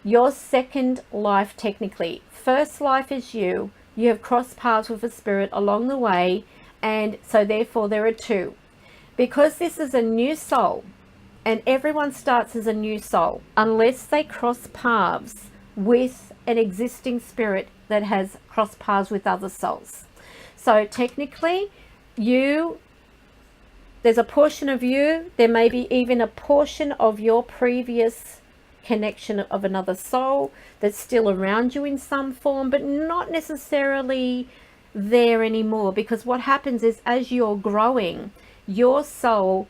your second life technically. First life is you. You have crossed paths with a spirit along the way, and so therefore there are 2. Because this is a new soul, and everyone starts as a new soul, unless they cross paths with an existing spirit that has crossed paths with other souls. So technically, there's a portion of you, there may be even a portion of your previous connection of another soul that's still around you in some form, but not necessarily there anymore. Because what happens is, as you're growing, your soul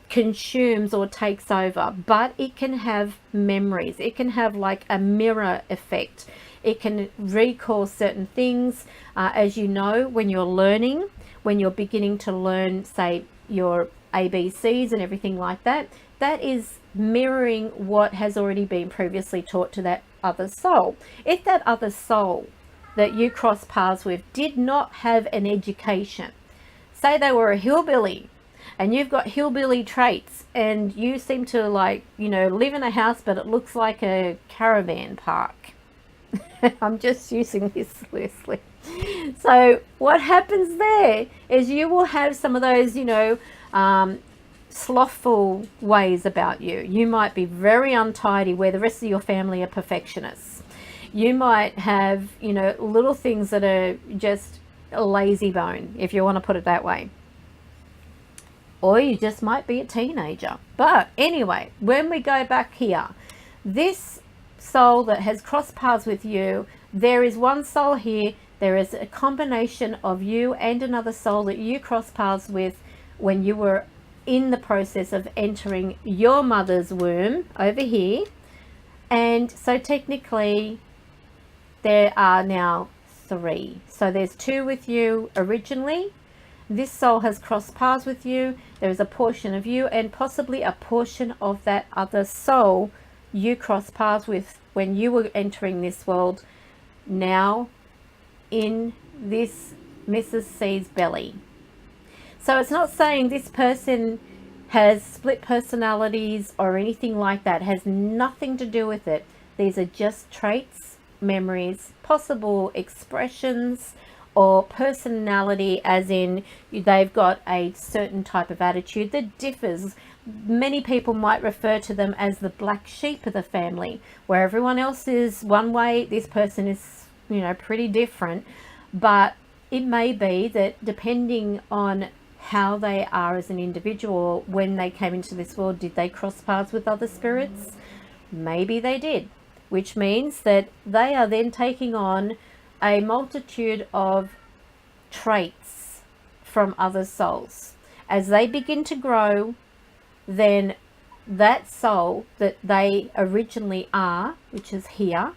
consumes or takes over, but it can have memories. It can have like a mirror effect. It can recall certain things. As you know, when you're learning, when you're beginning to learn, say, your ABCs and everything like that, that is mirroring what has already been previously taught to that other soul. If that other soul that you cross paths with did not have an education, say they were a hillbilly, and you've got hillbilly traits, and you seem to, like, you know, live in a house but it looks like a caravan park. I'm just using this loosely. So what happens there is you will have some of those, you know, slothful ways about you. You might be very untidy, where the rest of your family are perfectionists. You might have, you know, little things that are just a lazy bone, if you want to put it that way. Or you just might be a teenager. But anyway, when we go back here, this soul that has crossed paths with you, there is one soul here. There is a combination of you and another soul that you cross paths with when you were in the process of entering your mother's womb over here. And so technically there are now 3. So there's 2 with you originally. This soul has crossed paths with you. There is a portion of you and possibly a portion of that other soul you crossed paths with when you were entering this world, now in this Mrs. C's belly. So it's not saying this person has split personalities or anything like that. It has nothing to do with it. These are just traits, memories, possible expressions, or personality, as in they've got a certain type of attitude that differs. Many people might refer to them as the black sheep of the family, where everyone else is one way, this person is, you know, pretty different. But it may be that depending on how they are as an individual, when they came into this world, did they cross paths with other spirits? Maybe they did, which means that they are then taking on a multitude of traits from other souls. As they begin to grow, then that soul that they originally are, which is here,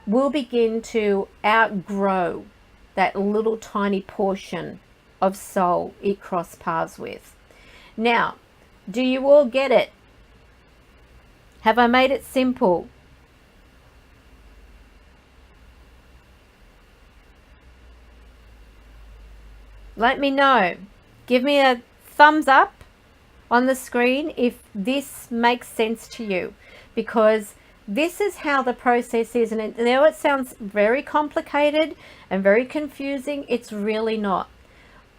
will begin to outgrow that little tiny portion of soul it crossed paths with. Now, do you all get it? Have I made it simple? Let me know. Give me a thumbs up on the screen if this makes sense to you, because this is how the process is. And I know it sounds very complicated and very confusing. It's really not.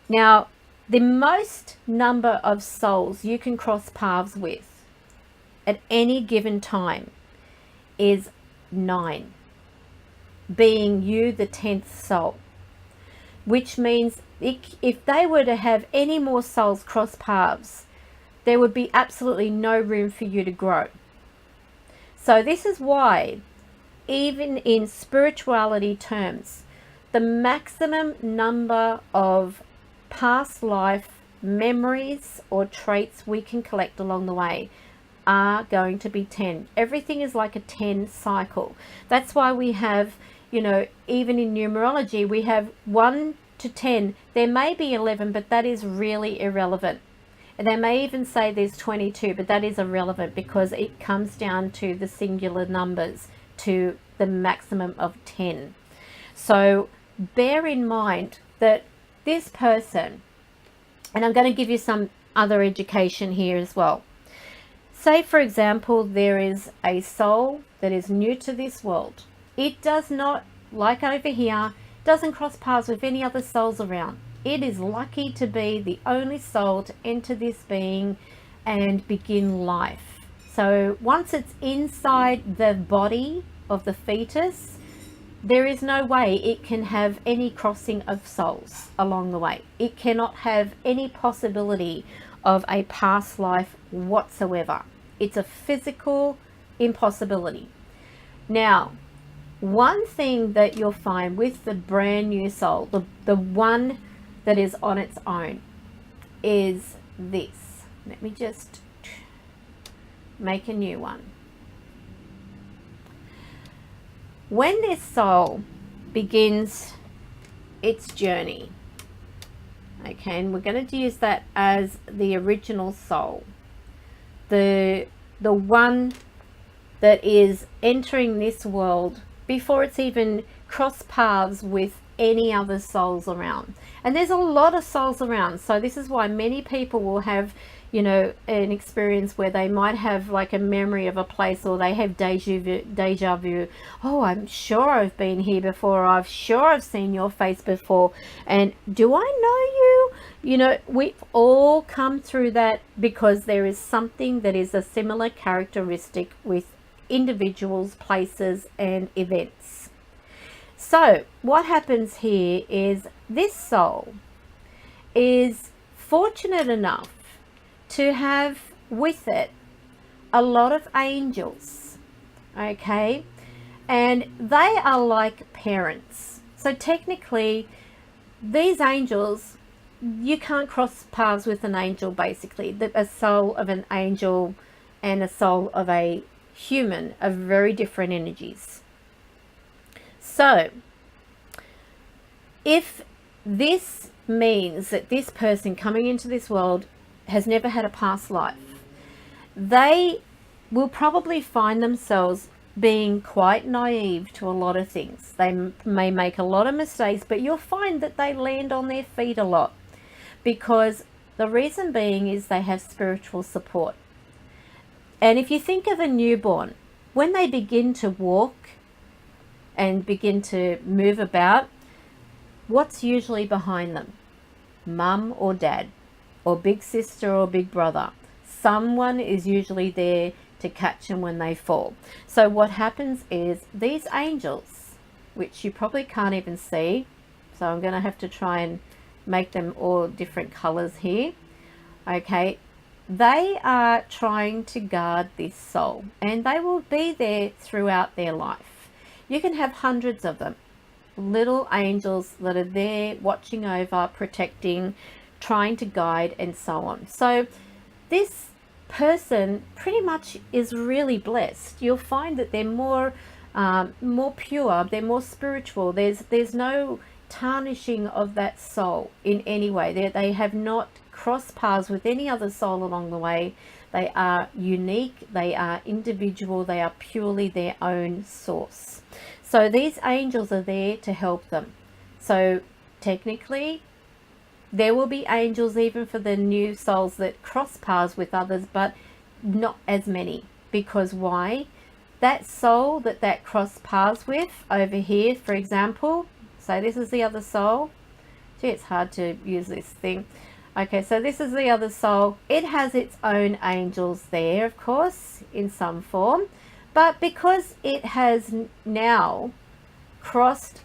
Now, the most number of souls you can cross paths with at any given time is 9, being you the 10th soul, which means if they were to have any more souls cross paths, there would be absolutely no room for you to grow. So this is why, even in spirituality terms, the maximum number of past life memories or traits we can collect along the way are going to be 10. Everything is like a 10 cycle. That's why we have, you know, even in numerology, we have 1 to 10. There may be 11, but that is really irrelevant. And they may even say there's 22, but that is irrelevant because it comes down to the singular numbers, to the maximum of 10. So bear in mind that this person, and I'm going to give you some other education here as well. Say, for example, there is a soul that is new to this world. It does not, like over here, doesn't cross paths with any other souls around. It is lucky to be the only soul to enter this being and begin life. So once it's inside the body of the fetus, there is no way it can have any crossing of souls along the way. It cannot have any possibility of a past life whatsoever. It's a physical impossibility. Now, one thing that you'll find with the brand new soul, the one that is on its own, is this. Let me just make a new one. When this soul begins its journey, okay, and we're going to use that as the original soul, the one that is entering this world before it's even crossed paths with any other souls around. And there's a lot of souls around, so this is why many people will have, you know, an experience where they might have like a memory of a place, or they have deja vu. Oh, I'm sure I've been here before. I'm sure I've seen your face before. And do I know you? You know, we've all come through that because there is something that is a similar characteristic with individuals, places, and events. So what happens here is this soul is fortunate enough to have with it a lot of angels, okay, and they are like parents. So technically these angels, you can't cross paths with an angel. Basically, a soul of an angel and a soul of a human are very different energies. So if this means that this person coming into this world has never had a past life, they will probably find themselves being quite naive to a lot of things. They may make a lot of mistakes, but you'll find that they land on their feet a lot, because the reason being is they have spiritual support. And if you think of a newborn, when they begin to walk and begin to move about, what's usually behind them? Mum or dad, or big sister or big brother. Someone is usually there to catch them when they fall. So what happens is these angels, which you probably can't even see, so I'm going to have to try and make them all different colors here, okay, they are trying to guard this soul, and they will be there throughout their life. You can have hundreds of them, little angels that are there watching over, protecting, trying to guide, and so on. So this person pretty much is really blessed. You'll find that they're more pure, they're more spiritual. There's no tarnishing of that soul in any way. They have not crossed paths with any other soul along the way. They are unique, they are individual, they are purely their own source. So these angels are there to help them. So technically, there will be angels even for the new souls that cross paths with others, but not as many. Because why? That soul that cross paths with over here, for example, so this is the other soul. Gee, it's hard to use this thing. Okay, so this is the other soul. It has its own angels there, of course, in some form. But because it has now crossed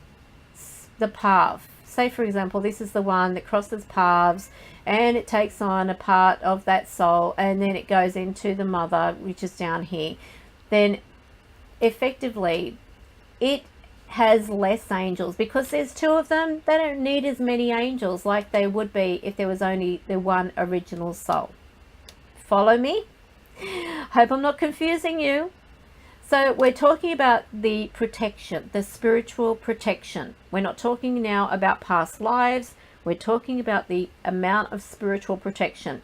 the path, say for example, this is the one that crosses paths and it takes on a part of that soul and then it goes into the mother, which is down here, then effectively it has less angels because there's two of them. They don't need as many angels like they would be if there was only the one original soul. Follow me? Hope I'm not confusing you. So we're talking about the protection, the spiritual protection. We're not talking now about past lives. We're talking about the amount of spiritual protection.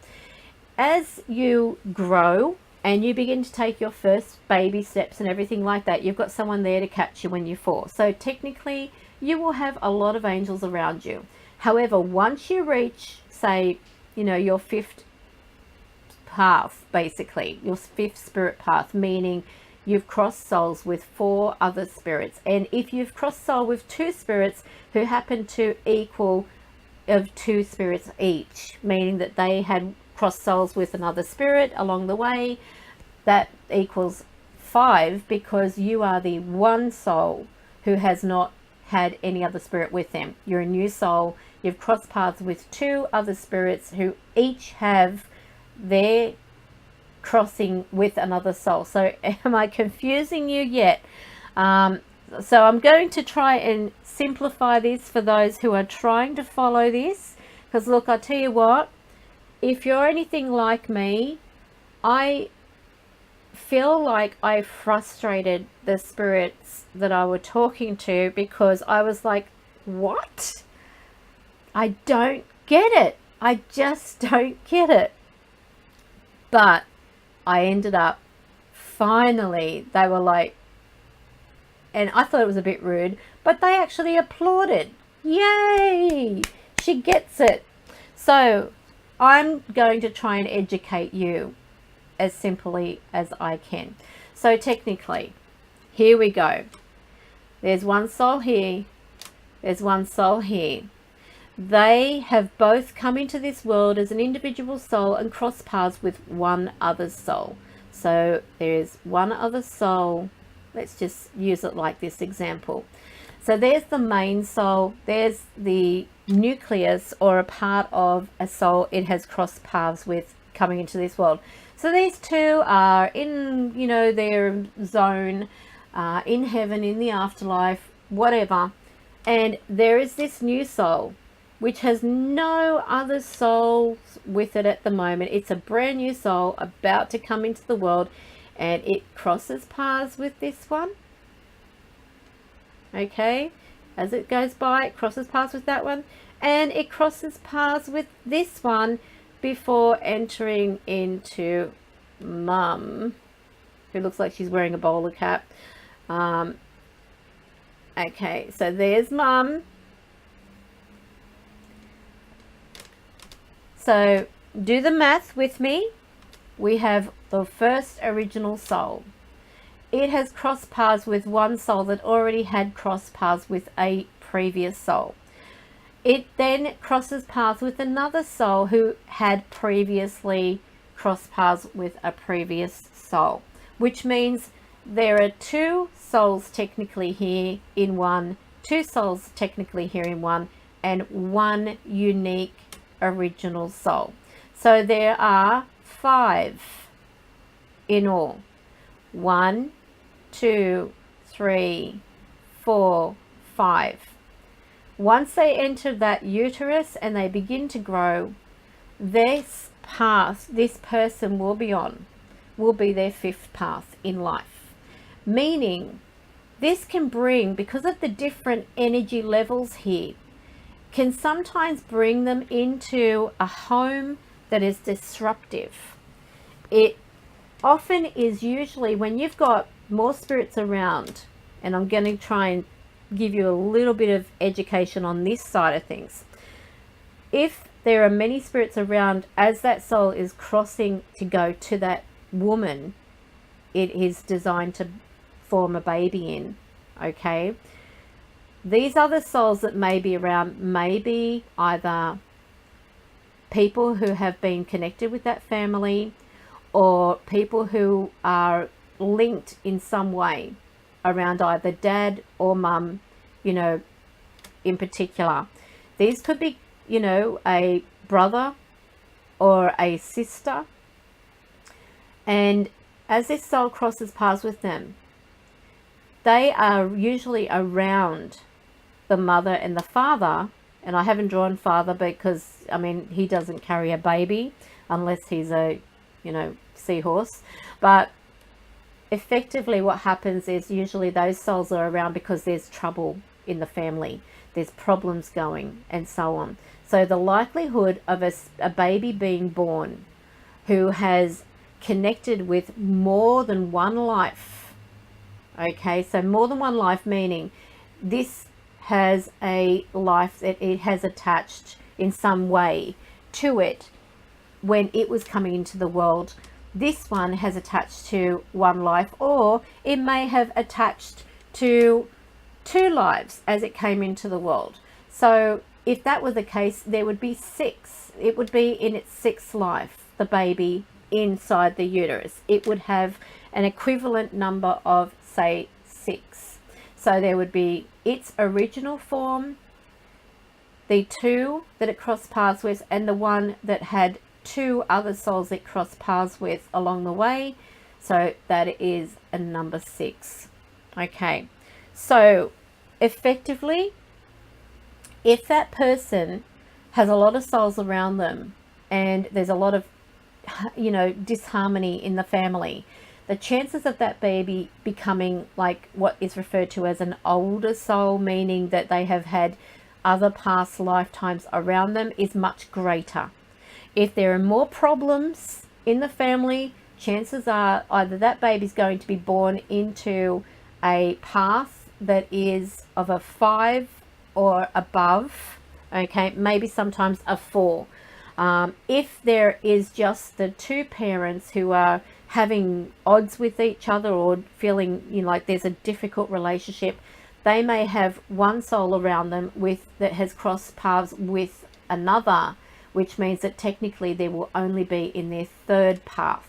As you grow and you begin to take your first baby steps and everything like that, you've got someone there to catch you when you fall. So technically, you will have a lot of angels around you. However, once you reach, say, you know, your fifth path, basically, your fifth spirit path, meaning you've crossed souls with 4 other spirits. And if you've crossed soul with 2 spirits who happen to equal of 2 spirits each, meaning that they had crossed souls with another spirit along the way, that equals 5 because you are the one soul who has not had any other spirit with them. You're a new soul. You've crossed paths with 2 other spirits who each have their crossing with another soul. So am I confusing you yet? So I'm going to try and simplify this for those who are trying to follow this, because look, I tell you what, if you're anything like me, I feel like I frustrated the spirits that I were talking to because I was like, what? I don't get it. I just don't get it. But I ended up, finally, they were like, and I thought it was a bit rude, but they actually applauded. Yay! She gets it. So I'm going to try and educate you as simply as I can. So technically, here we go. There's one soul here. There's one soul here. They have both come into this world as an individual soul and cross paths with one other soul. So there's one other soul. Let's just use it like this example. So there's the main soul. There's the nucleus or a part of a soul it has crossed paths with coming into this world. So these two are in, you know, their zone, in heaven, in the afterlife, whatever. And there is this new soul, which has no other souls with it at the moment. It's a brand new soul about to come into the world, and it crosses paths with this one. Okay, as it goes by, it crosses paths with that one, and it crosses paths with this one before entering into Mum, who looks like she's wearing a bowler cap. Okay, so there's Mum. So do the math with me. We have the first original soul. It has crossed paths with one soul that already had crossed paths with a previous soul. It then crosses paths with another soul who had previously crossed paths with a previous soul, which means there are 2 souls technically here in one, 2 souls technically here in one, and 1 unique original soul. So there are 5 in all. 1, 2, 3, 4, 5. Once they enter that uterus and they begin to grow, this path this person will be on will be their 5th path in life. Meaning, this can bring, because of the different energy levels here, can sometimes bring them into a home that is disruptive. it often is usually when you've got more spirits around, and I'm going to try and give you a little bit of education on this side of things. If there are many spirits around as that soul is crossing to go to that woman it is designed to form a baby in, okay? These other souls that may be around may be either people who have been connected with that family, or people who are linked in some way around either dad or mum, you know, in particular. These could be, you know, a brother or a sister. And as this soul crosses paths with them, they are usually around the mother and the father. And I haven't drawn father because, I mean, he doesn't carry a baby unless he's a, you know, seahorse. But effectively what happens is usually those souls are around because there's trouble in the family. There's problems going and so on. So the likelihood of a baby being born who has connected with more than one life, okay, so more than one life, meaning this has a life that it has attached in some way to it when it was coming into the world. This one has attached to one life, or it may have attached to two lives as it came into the world. So if that were the case, there would be six. It would be in its sixth life, the baby inside the uterus. It would have an equivalent number of, say, 6. So there would be its original form, the two that it crossed paths with, and the one that had two other souls it crossed paths with along the way. So that is a number 6. Okay, so effectively, if that person has a lot of souls around them and there's a lot of, you know, disharmony in the family, the chances of that baby becoming like what is referred to as an older soul, meaning that they have had other past lifetimes around them, is much greater. If there are more problems in the family, chances are either that baby's going to be born into a path that is of a 5 or above, okay, maybe sometimes a 4. If there is just the two parents who are having odds with each other or feeling, you know, like there's a difficult relationship, they may have one soul around them that has crossed paths with another, which means that technically they will only be in their third path.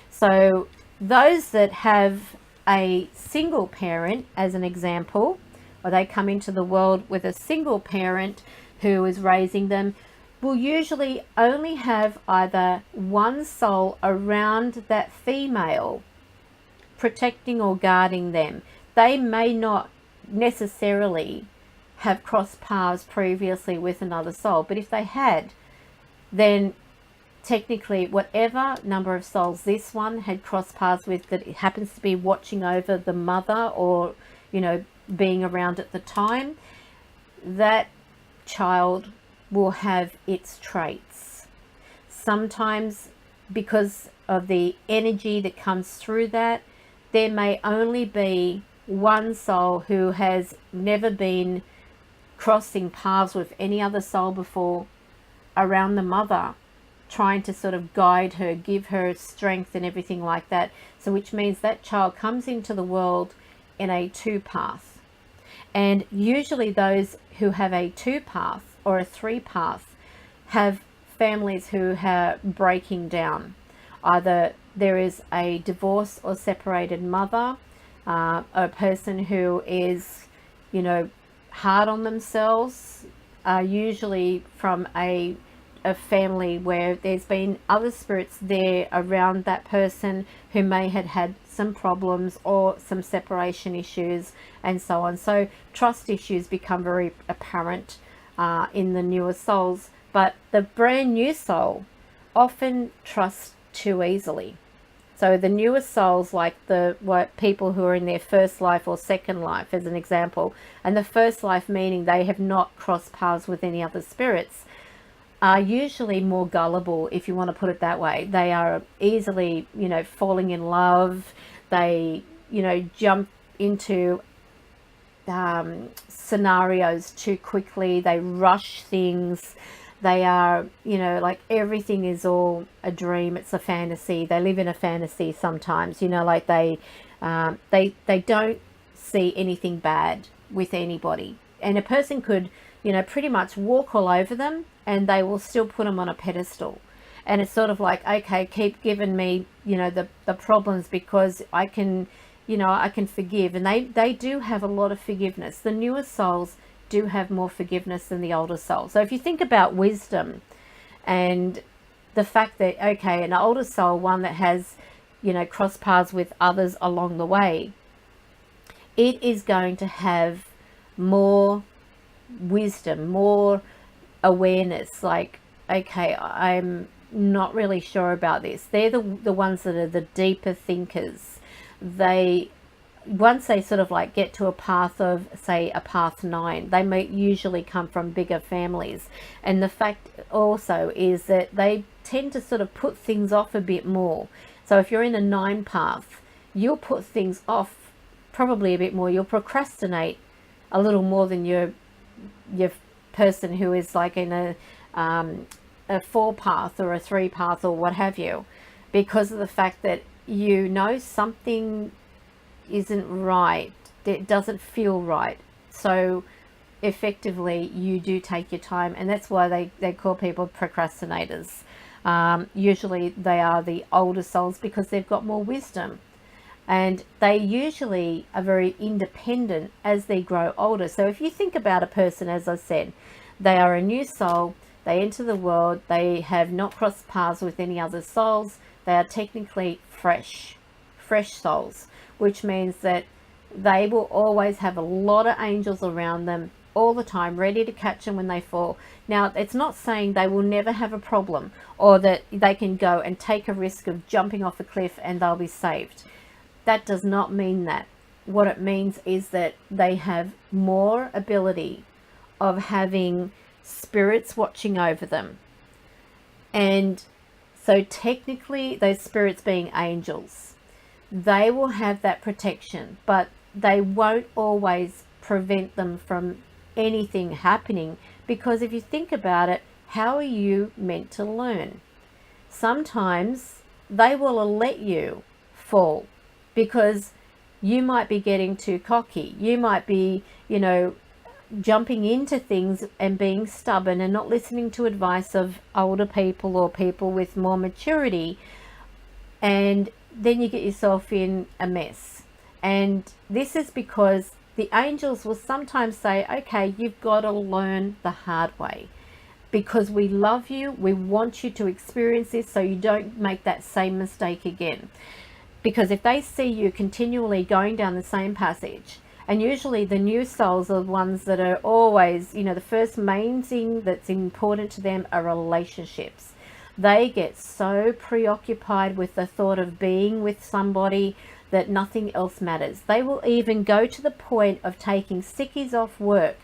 So those that have a single parent, as an example, or they come into the world with a single parent who is raising them, will usually only have either one soul around that female protecting or guarding them. They may not necessarily have crossed paths previously with another soul, but if they had, then technically whatever number of souls this one had crossed paths with, that it happens to be watching over the mother or, you know, being around at the time, that child will have its traits. Sometimes because of the energy that comes through that, there may only be one soul who has never been crossing paths with any other soul before around the mother, trying to sort of guide her, give her strength and everything like that. So which means that child comes into the world in a 2 path. And usually those who have a 2 path or a 3 path have families who are breaking down. Either there is a divorce or separated mother, a person who is, you know, hard on themselves, usually from a family where there's been other spirits there around that person who may have had some problems or some separation issues and so on. So trust issues become very apparent in the newer souls, but the brand new soul often trusts too easily. So the newer souls, like people who are in their first life or second life, as an example, and the first life meaning they have not crossed paths with any other spirits, are usually more gullible, if you want to put it that way. They are easily, falling in love. They, jump into scenarios too quickly. They rush things. They are, like everything is all a dream. It's a fantasy. They live in a fantasy sometimes, like they don't see anything bad with anybody. And a person could, pretty much walk all over them and they will still put them on a pedestal. And it's sort of like, okay, keep giving me, the problems, because I can, I can forgive. And they do have a lot of forgiveness. The newer souls do have more forgiveness than the older souls. So if you think about wisdom and the fact that, okay, an older soul, one that has, crossed paths with others along the way, it is going to have more wisdom, more awareness. Like, okay, I'm not really sure about this. They're the ones that are the deeper thinkers. Once they sort of like get to a path of, say, a path 9, they may usually come from bigger families. And the fact also is that they tend to sort of put things off a bit more. So if you're in a 9 path, you'll put things off probably a bit more. You'll procrastinate a little more than your person who is like in a 4 path or a 3 path or what have you, because of the fact that something isn't right. It doesn't feel right. So effectively you do take your time, and that's why they call people procrastinators. Usually they are the older souls because they've got more wisdom, and they usually are very independent as they grow older. So if you think about a person, as I said, they are a new soul, they enter the world, they have not crossed paths with any other souls, they are technically fresh souls, which means that they will always have a lot of angels around them all the time, ready to catch them when they fall. Now, it's not saying they will never have a problem, or that they can go and take a risk of jumping off a cliff and they'll be saved. That does not mean that. What it means is that they have more ability of having spirits watching over them. And so technically, those spirits being angels, they will have that protection, but they won't always prevent them from anything happening. Because if you think about it, how are you meant to learn? Sometimes they will let you fall because you might be getting too cocky. You might be, jumping into things and being stubborn and not listening to advice of older people or people with more maturity. And then you get yourself in a mess. And this is because the angels will sometimes say, okay, you've got to learn the hard way, because we love you. We want you to experience this so you don't make that same mistake again. Because if they see you continually going down the same passage, and usually the new souls are the ones that are always, the first main thing that's important to them are relationships. They get so preoccupied with the thought of being with somebody that nothing else matters. They will even go to the point of taking sickies off work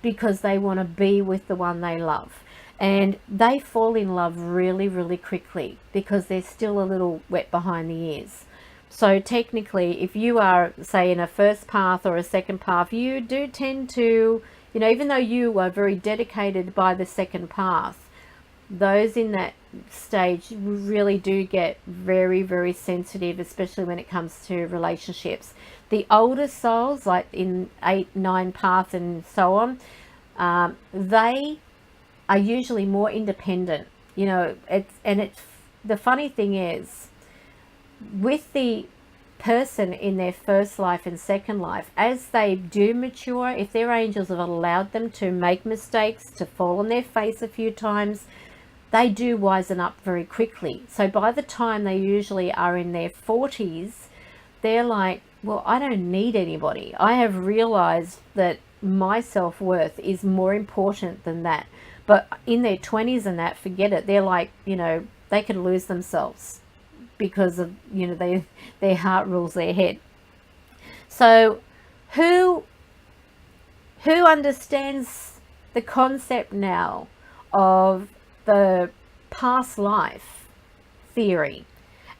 because they want to be with the one they love. And they fall in love really, really quickly because they're still a little wet behind the ears. So technically, if you are, say, in a first path or a second path, you do tend to, even though you are very dedicated by the second path, those in that stage really do get very, very sensitive, especially when it comes to relationships. The older souls, like in 8, 9 paths and so on, they are usually more independent. It's the funny thing is, with the person in their first life and second life, as they do mature, if their angels have allowed them to make mistakes, to fall on their face a few times, they do wisen up very quickly. So by the time they usually are in their 40s, they're like, well, I don't need anybody. I have realized that my self-worth is more important than that. But in their 20s and that, forget it. They're like, they could lose themselves because of, their heart rules their head. So who understands the concept now of the past life theory,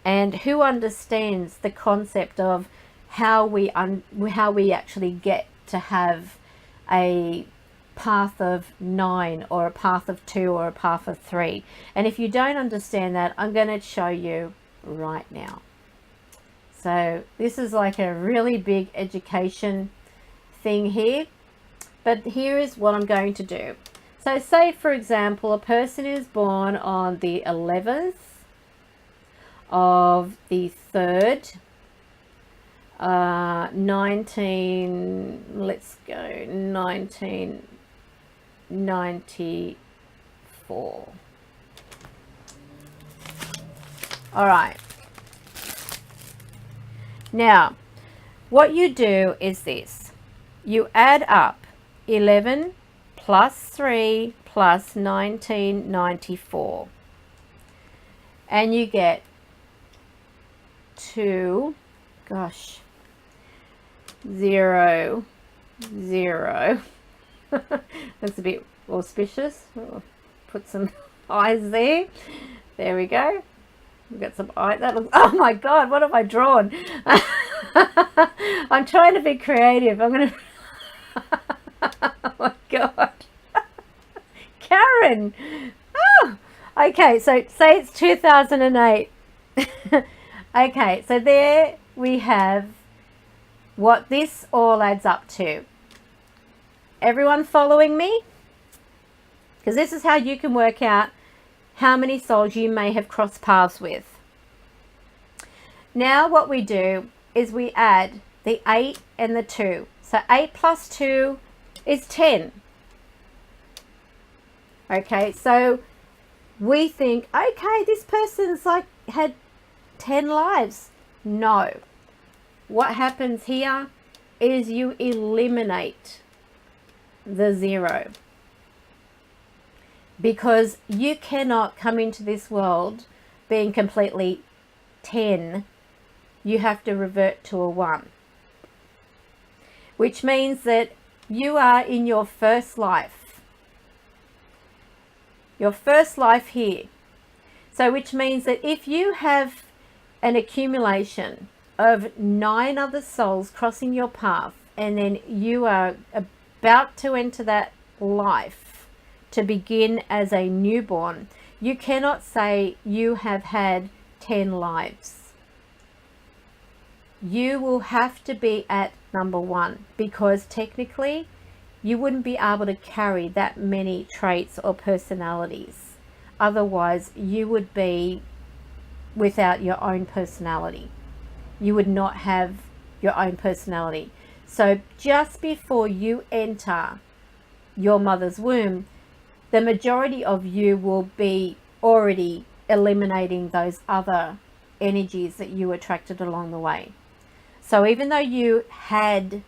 and who understands the concept of how we actually get to have a path of 9 or a path of 2 or a path of 3. And if you don't understand that, I'm going to show you right now. So this is like a really big education thing here, but here is what I'm going to do. So say, for example, a person is born on the 11th of the 3rd, 1994. All right. Now, what you do is this. You add up 11 plus 3 plus 1994. And you get 2, 0, 0. That's a bit auspicious. Put some eyes there. There we go. We've got some eye. That looks. Oh my God! What have I drawn? I'm trying to be creative. I'm gonna. Oh my God, Karen. Oh, okay. So say it's 2008. Okay. So there we have what this all adds up to. Everyone following me? Because this is how you can work out how many souls you may have crossed paths with. Now what we do is we add the 8 and the 2. So 8 plus 2 is 10. Okay, so we think, okay, this person's like had 10 lives. No. What happens here is you eliminate the 0. Because you cannot come into this world being completely 10. You have to revert to a 1. Which means that you are in your first life. Your first life here. So which means that if you have an accumulation of 9 other souls crossing your path, and then you are about to enter that life to begin as a newborn, you cannot say you have had 10 lives. You will have to be at number 1, because technically you wouldn't be able to carry that many traits or personalities. Otherwise you would be without your own personality. You would not have your own personality. So just before you enter your mother's womb, the majority of you will be already eliminating those other energies that you attracted along the way. So even though you had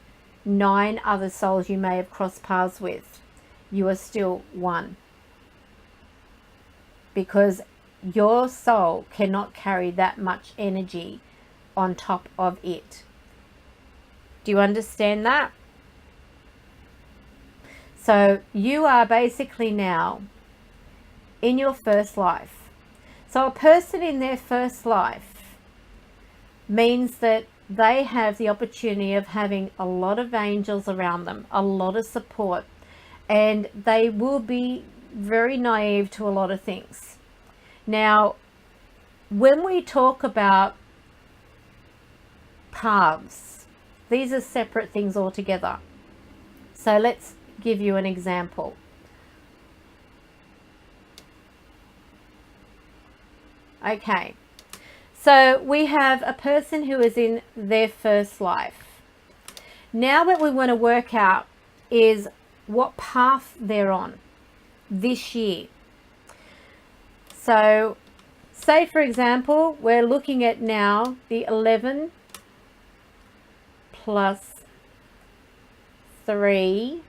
9 other souls you may have crossed paths with, you are still 1. Because your soul cannot carry that much energy on top of it. Do you understand that? So you are basically now in your first life. So a person in their first life means that they have the opportunity of having a lot of angels around them, a lot of support, and they will be very naive to a lot of things. Now, when we talk about paths, these are separate things altogether. So let's give you an example. Okay, so we have a person who is in their first life. Now what we want to work out is what path they're on this year. So say for example, we're looking at now the 11 plus 3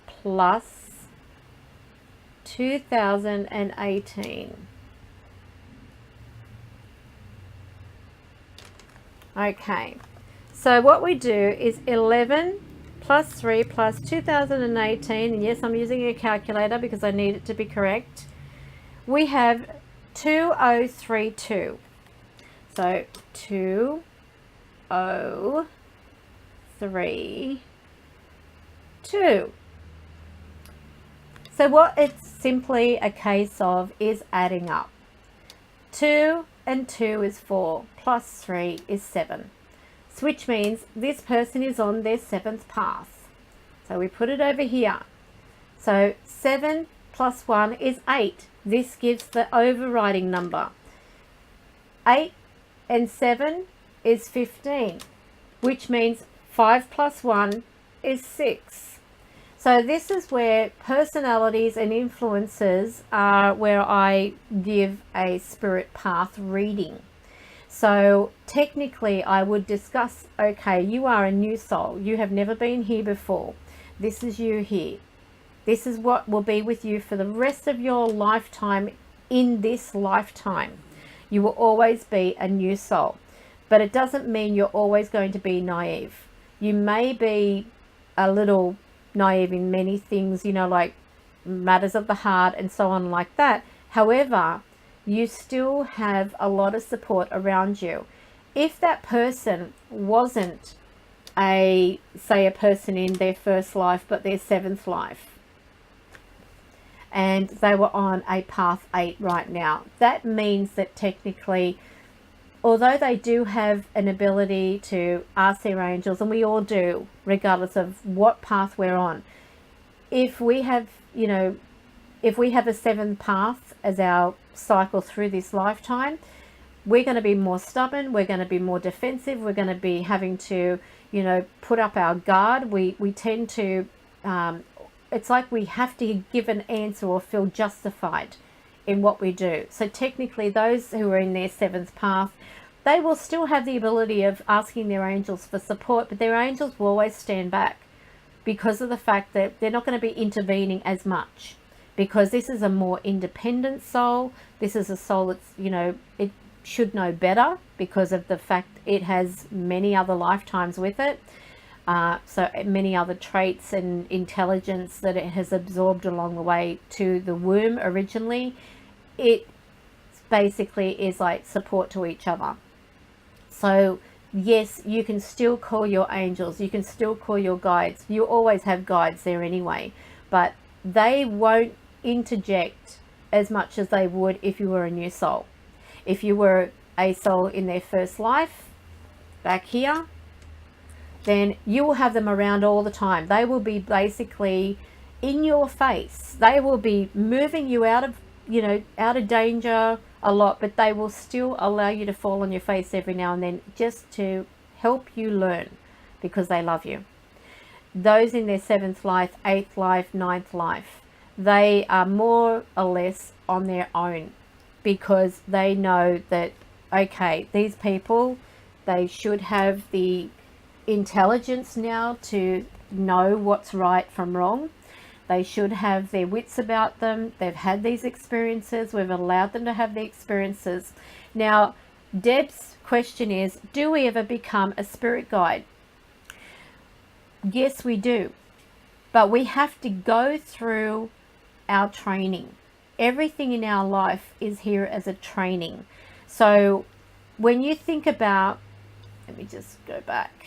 plus 2018. Okay, so what we do is 11 plus 3 plus 2018, and yes, I'm using a calculator because I need it to be correct. We have 2032. So 2032. So what it's simply a case of is adding up. 2 and 2 is 4, plus 3 is 7. Which means this person is on their 7th path. So we put it over here. So 7 plus 1 is 8. This gives the overriding number. 8 and 7 is 15, which means 5 plus 1 is 6. So this is where personalities and influences are where I give a spirit path reading. So technically I would discuss, okay, you are a new soul. You have never been here before. This is you here. This is what will be with you for the rest of your lifetime in this lifetime. You will always be a new soul. But it doesn't mean you're always going to be naive. You may be a little naive in many things, you know, like matters of the heart and so on like that. However, you still have a lot of support around you. If that person wasn't say a person in their first life, but their 7th life, and they were on a path 8 right now, that means that technically, although they do have an ability to ask their angels, and we all do, regardless of what path we're on, if we have, you know, if we have a 7th path as our cycle through this lifetime, we're going to be more stubborn, we're going to be more defensive, we're going to be having to, you know, put up our guard. We tend to, it's like we have to give an answer or feel justified in what we do. So technically those who are in their 7th path, they will still have the ability of asking their angels for support, but their angels will always stand back because of the fact that they're not going to be intervening as much, because this is a more independent soul. This is a soul that's, you know, it should know better because of the fact it has many other lifetimes with it. So many other traits and intelligence that it has absorbed along the way to the womb originally. It basically is like support to each other. So yes, you can still call your angels, you can still call your guides. You always have guides there anyway, but they won't interject as much as they would if you were a new soul. If you were a soul in their first life, back here, then you will have them around all the time. They will be basically in your face. They will be moving you out of, you know, out of danger a lot, but they will still allow you to fall on your face every now and then just to help you learn, because they love you. Those in their 7th life, 8th life, 9th life, they are more or less on their own, because they know that, okay, these people, they should have the intelligence now to know what's right from wrong. They should have their wits about them. They've had these experiences. We've allowed them to have the experiences. Now, Deb's question is, do we ever become a spirit guide? Yes, we do. But we have to go through our training. Everything in our life is here as a training. So when you think about, let me just go back.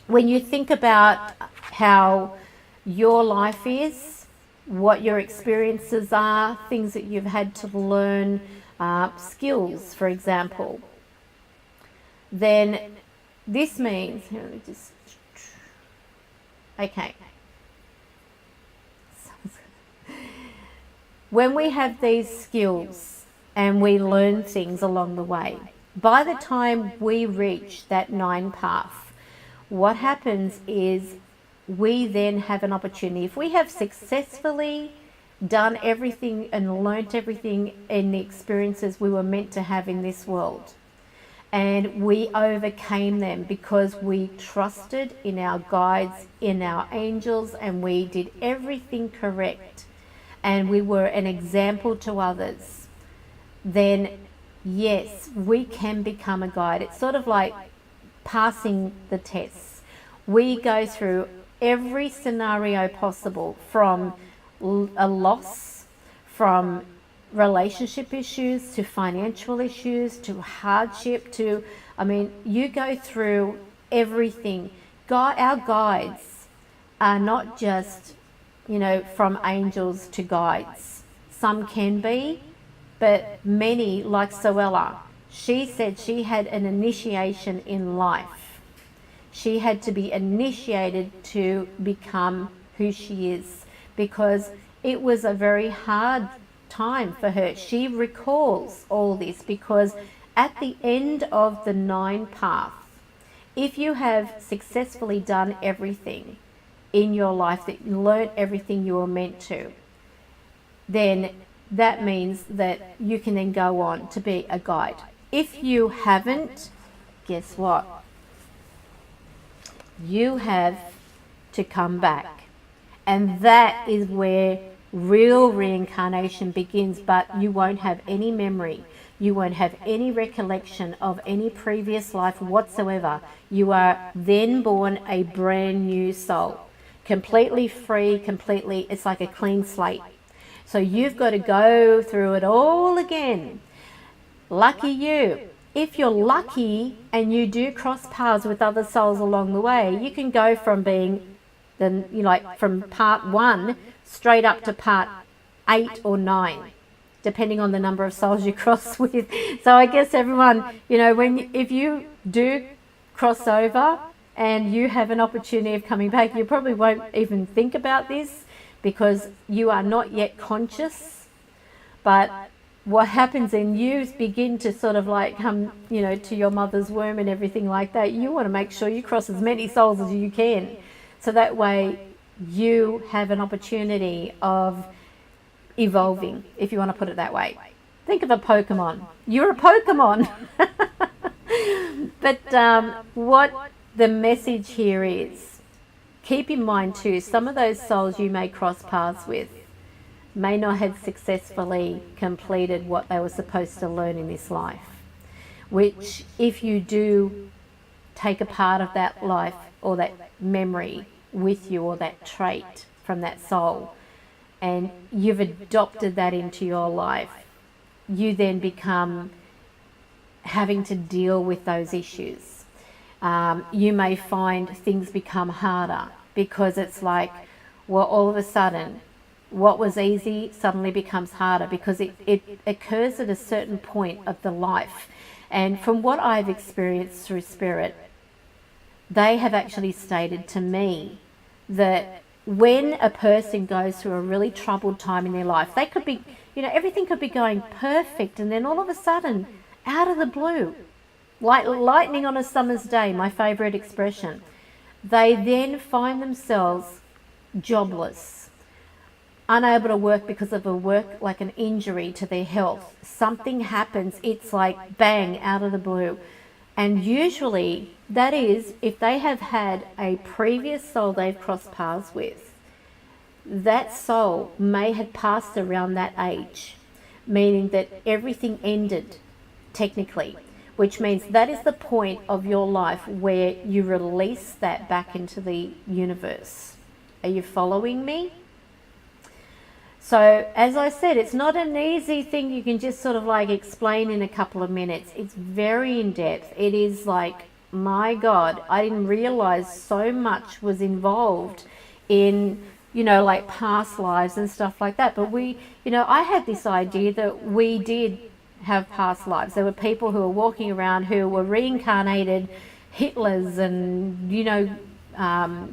When you think about how your life is, what your experiences are, things that you've had to learn, skills, for example, then this means, here, let me just, okay. When we have these skills and we learn things along the way, by the time we reach that 9 path, what happens is we then have an opportunity. If we have successfully done everything and learnt everything in the experiences we were meant to have in this world, and we overcame them because we trusted in our guides, in our angels, and we did everything correct, and we were an example to others, then yes, we can become a guide. It's sort of like passing the tests. We go through every scenario possible, from a loss, from relationship issues to financial issues to hardship to, I mean, you go through everything. Our guides are not just, you know, from angels to guides. Some can be, but many, like Soella, she said she had an initiation in life. She had to be initiated to become who she is, because it was a very hard time for her. She recalls all this because at the end of the 9 path, if you have successfully done everything in your life, that you learned everything you were meant to, then that means that you can then go on to be a guide. If you haven't, guess what? You have to come back. And that is where real reincarnation begins, but you won't have any memory. You won't have any recollection of any previous life whatsoever. You are then born a brand new soul, completely free, completely, it's like a clean slate. So you've got to go through it all again. Lucky you. If you're lucky and you do cross paths with other souls along the way, you can go from being, then, you know, like from part 1 straight up to part 8 or 9, depending on the number of souls you cross with. So I guess everyone, you know, if you do cross over and you have an opportunity of coming back, you probably won't even think about this because you are not yet conscious. But what happens in you begin to sort of like come, you know, to your mother's womb and everything like that. You want to make sure you cross as many souls as you can, so that way you have an opportunity of evolving, if you want to put it that way. Think of a Pokemon. You're a Pokemon. But what the message here is, keep in mind too, some of those souls you may cross paths with may not have successfully completed what they were supposed to learn in this life, which if you do take a part of that life or that memory with you, or that trait from that soul, and you've adopted that into your life, you then become having to deal with those issues. You may find things become harder because it's like, well, all of a sudden, what was easy suddenly becomes harder because it occurs at a certain point of the life. And from what I've experienced through Spirit, they have actually stated to me that when a person goes through a really troubled time in their life, they could be, you know, everything could be going perfect, and then all of a sudden, out of the blue, like lightning on a summer's day, my favourite expression, they then find themselves jobless, unable to work because of like an injury to their health. Something happens, it's like bang, out of the blue. And usually that is if they have had a previous soul they've crossed paths with. That soul may have passed around that age, meaning that everything ended technically, which means that is the point of your life where you release that back into the universe. Are you following me? So, as I said, it's not an easy thing you can just sort of like explain in a couple of minutes. It's very in-depth. It is like, my God, I didn't realize so much was involved in, you know, like past lives and stuff like that. But we, you know, I had this idea that we did have past lives. There were people who were walking around who were reincarnated Hitlers and, you know,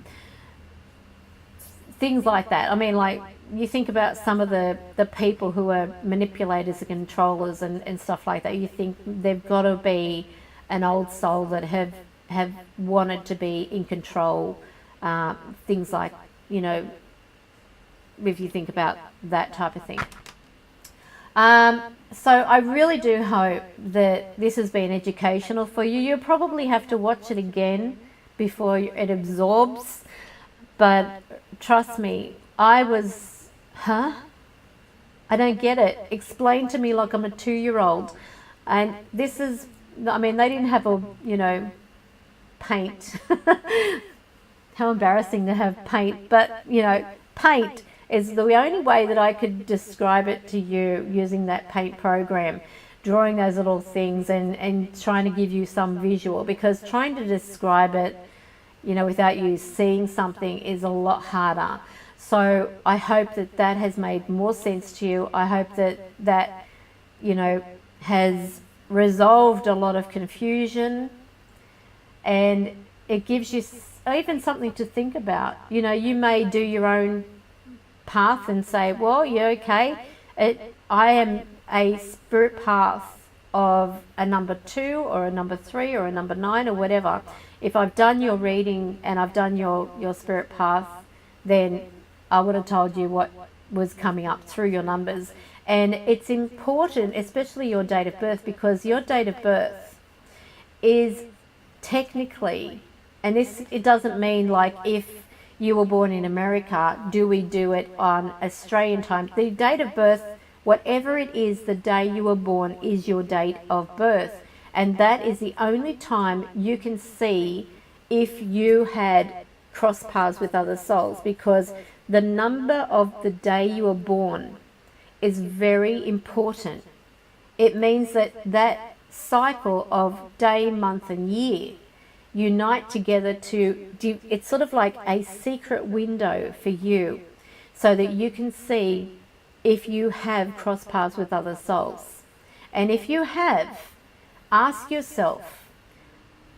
things like that. I mean, like, you think about some of the people who are manipulators and controllers and stuff like that. You think they've got to be an old soul that have wanted to be in control. Things like, you know, if you think about that type of thing. So I really do hope that this has been educational for you. You'll probably have to watch it again before it absorbs. But trust me, I was... I don't get it. Explain to me like I'm a 2-year-old. And this is, I mean, they didn't have a, you know, paint how embarrassing to have paint, but you know, paint is the only way that I could describe it to you using that paint program, drawing those little things and trying to give you some visual, because trying to describe it, you know, without you seeing something is a lot harder. So I hope that that has made more sense to you. I hope that that, you know, has resolved a lot of confusion, and it gives you even something to think about. You know, you may do your own path and say, well, yeah, okay, I am a spirit path of a number 2 or a number 3 or a number 9 or whatever. If I've done your reading and I've done your spirit path, then I would have told you what was coming up through your numbers. And it's important, especially your date of birth, because your date of birth is technically, and this, it doesn't mean like if you were born in America, do we do it on Australian time? The date of birth, whatever it is, the day you were born is your date of birth. And that is the only time you can see if you had crossed paths with other souls, because the number of the day you were born is very important. It means that that cycle of day, month and year unite together to, it's sort of like a secret window for you, so that you can see if you have crossed paths with other souls. And if you have, ask yourself,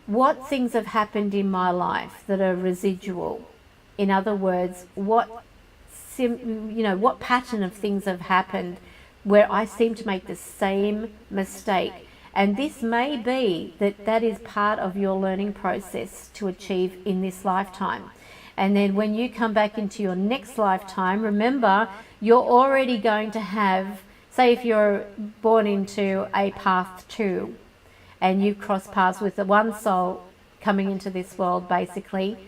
what things have happened in my life that are residual? In other words, what pattern of things have happened where I seem to make the same mistake? And this may be that is part of your learning process to achieve in this lifetime. And then when you come back into your next lifetime, remember, you're already going to have, say if you're born into a path 2 and you cross paths with the one soul coming into this world basically,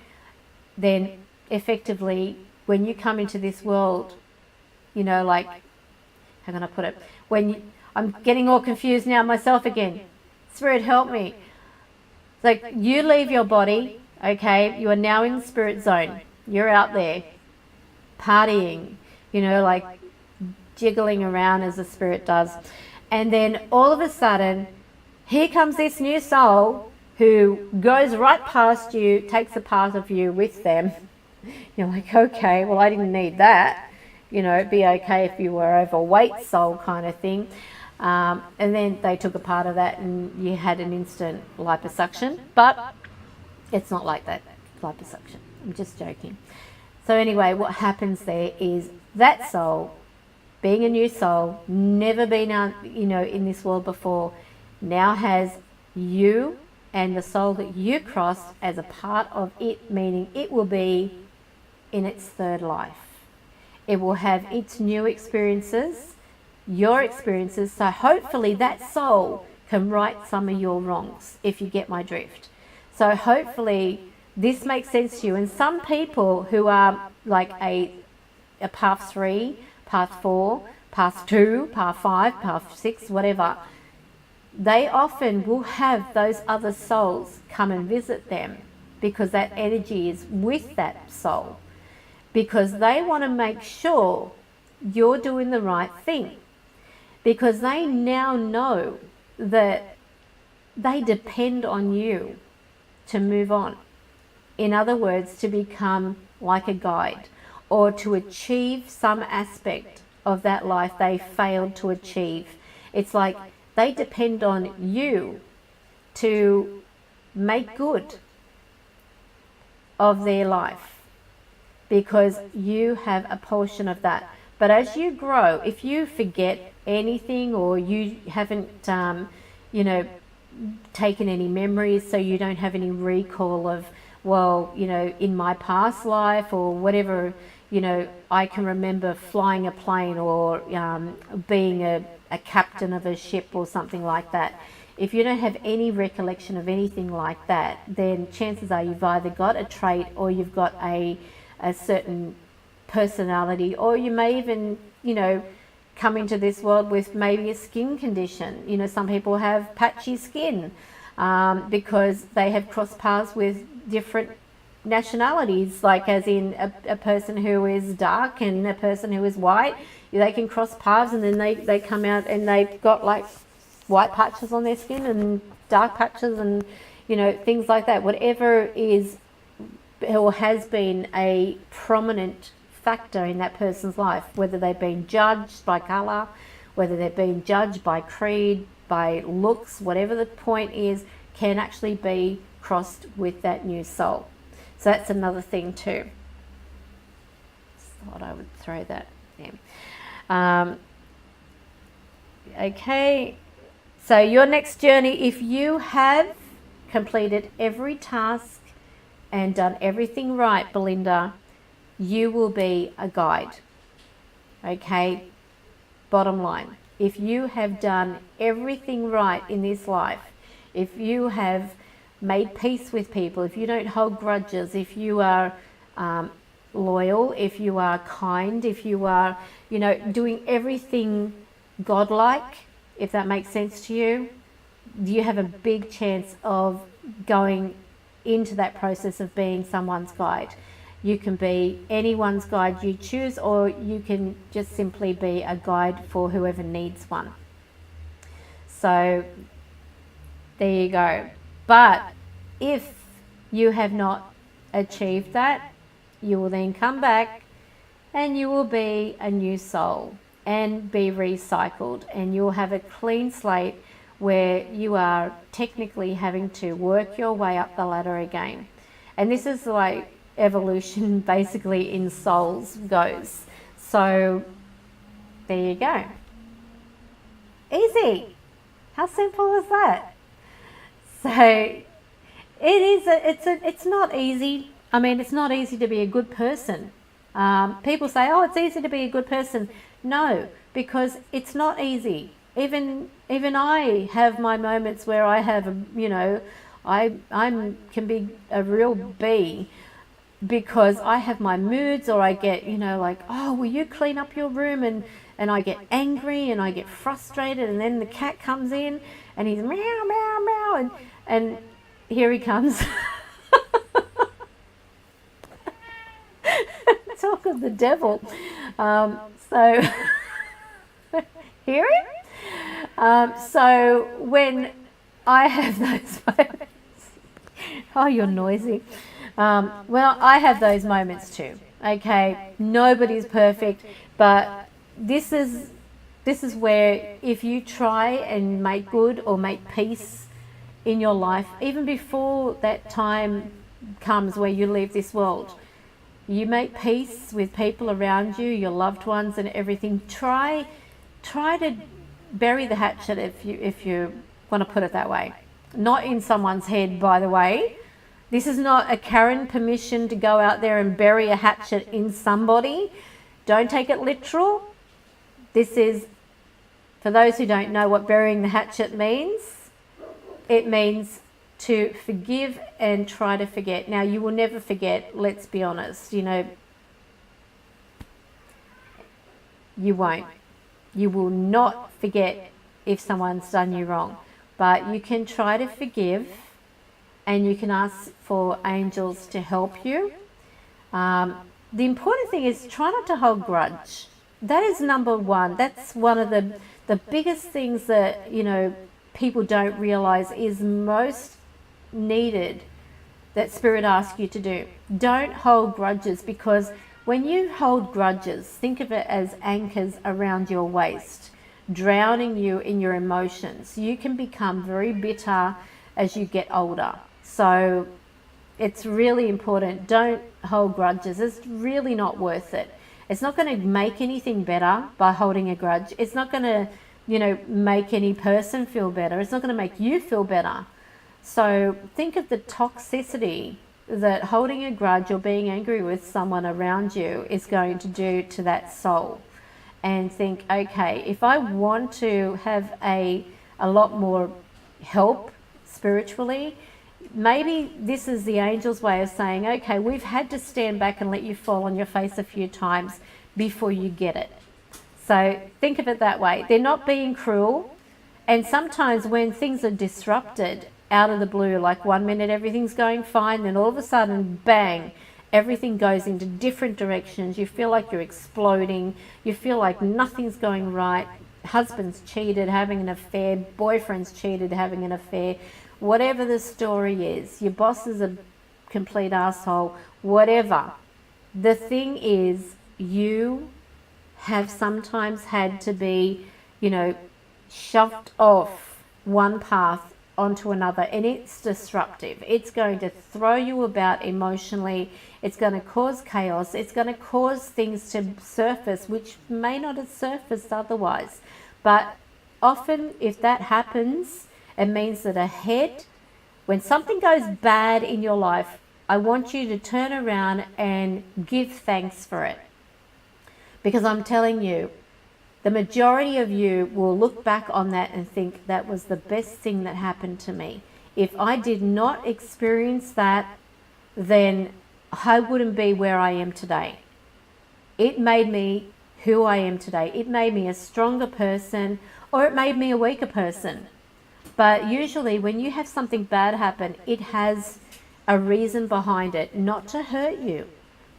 then effectively when you come into this world, you know, like, how can I put it? I'm getting all confused now myself again. Spirit, help me. It's like you leave your body, okay, you are now in the spirit zone. You're out there partying, you know, like jiggling around as the spirit does. And then all of a sudden, here comes this new soul who goes right past you, takes a part of you with them. You're like, okay, well, I didn't need that. You know, it'd be okay if you were overweight soul kind of thing. And then they took a part of that and you had an instant liposuction. But it's not like that, liposuction. I'm just joking. So anyway, what happens there is that soul, being a new soul, never been in this world before, now has you and the soul that you crossed as a part of it, meaning it will be in its third life. It will have its new experiences, your experiences, so hopefully that soul can right some of your wrongs, if you get my drift. So hopefully this makes sense to you. And some people who are like a path 3, path 4, path 2, path 5, path 6, whatever, they often will have those other souls come and visit them because that energy is with that soul, because they want to make sure you're doing the right thing, because they now know that they depend on you to move on. In other words, to become like a guide or to achieve some aspect of that life they failed to achieve. It's like they depend on you to make good of their life, because you have a portion of that. But as you grow, if you forget anything or you haven't, taken any memories, so you don't have any recall of, well, in my past life or whatever, I can remember flying a plane or being a captain of a ship or something like that. If you don't have any recollection of anything like that, then chances are you've either got a trait or you've got a certain personality, or you may even, come into this world with maybe a skin condition. Some people have patchy skin because they have crossed paths with different nationalities, like as in a person who is dark and a person who is white. They can cross paths, and then they come out and they've got like white patches on their skin and dark patches and, you know, things like that. Whatever is or has been a prominent factor in that person's life, whether they've been judged by colour, whether they've been judged by creed, by looks, whatever the point is, can actually be crossed with that new soul. So that's another thing too. Just thought I would throw that in. Okay, so your next journey, if you have completed every task and done everything right, Belinda, you will be a guide. Okay, bottom line, if you have done everything right in this life, if you have made peace with people, if you don't hold grudges, if you are loyal, if you are kind, if you are, you know, doing everything godlike, if that makes sense to you, you have a big chance of going into that process of being someone's guide. You can be anyone's guide you choose, or you can just simply be a guide for whoever needs one. So there you go. But if you have not achieved that, you will then come back and you will be a new soul and be recycled, and you'll have a clean slate where you are technically having to work your way up the ladder again. And this is like evolution basically in souls goes. So there you go. Easy. How simple is that? So it's not easy. I mean, it's not easy to be a good person. People say, oh, it's easy to be a good person. No, because it's not easy. Even I have my moments where I have, you know, I can be a real bee, because I have my moods, or I get, you know, like, oh, will you clean up your room? And I get angry and I get frustrated, and then the cat comes in and he's meow, meow, meow, and here he comes. Talk of the devil. So hear him? So when I have those moments, oh, you're noisy. Well, I have those moments too. Okay, nobody's perfect, but this is where, if you try and make good or make peace in your life, even before that time comes where you leave this world, you make peace with people around you, your loved ones and everything. Try to bury the hatchet, if you want to put it that way. Not in someone's head, by the way. This is not a Karen permission to go out there and bury a hatchet in somebody. Don't take it literal. This is, for those who don't know what burying the hatchet means, it means to forgive and try to forget. Now, you will never forget, let's be honest. You know, you won't. You will not forget if someone's done you wrong. But you can try to forgive, and you can ask for angels to help you. The important thing is try not to hold grudge. That is number one. That's one of the biggest things that, you know, people don't realize is most needed, that Spirit asks you to do. Don't hold grudges, because when you hold grudges, think of it as anchors around your waist, drowning you in your emotions. You can become very bitter as you get older. So it's really important. Don't hold grudges. It's really not worth it. It's not going to make anything better by holding a grudge. It's not going to, you know, make any person feel better. It's not going to make you feel better. So think of the toxicity that holding a grudge or being angry with someone around you is going to do to that soul. And think, okay, if I want to have a lot more help spiritually, maybe this is the angel's way of saying, okay, we've had to stand back and let you fall on your face a few times before you get it. So think of it that way. They're not being cruel. And sometimes when things are disrupted out of the blue. Like 1 minute everything's going fine, then all of a sudden, bang, everything goes into different directions. You feel like you're exploding. You feel like nothing's going right. Husband's cheated, having an affair. Boyfriend's cheated, having an affair. Whatever the story is, your boss is a complete asshole, whatever. The thing is, you have sometimes had to be, shoved off one path onto another, and it's disruptive. It's going to throw you about emotionally. It's going to cause chaos. It's going to cause things to surface which may not have surfaced otherwise. But often if that happens, it means that ahead, when something goes bad in your life, I want you to turn around and give thanks for it. Because I'm telling you, the majority of you will look back on that and think that was the best thing that happened to me. If I did not experience that, then I wouldn't be where I am today. It made me who I am today. It made me a stronger person, or it made me a weaker person. But usually when you have something bad happen, it has a reason behind it, not to hurt you.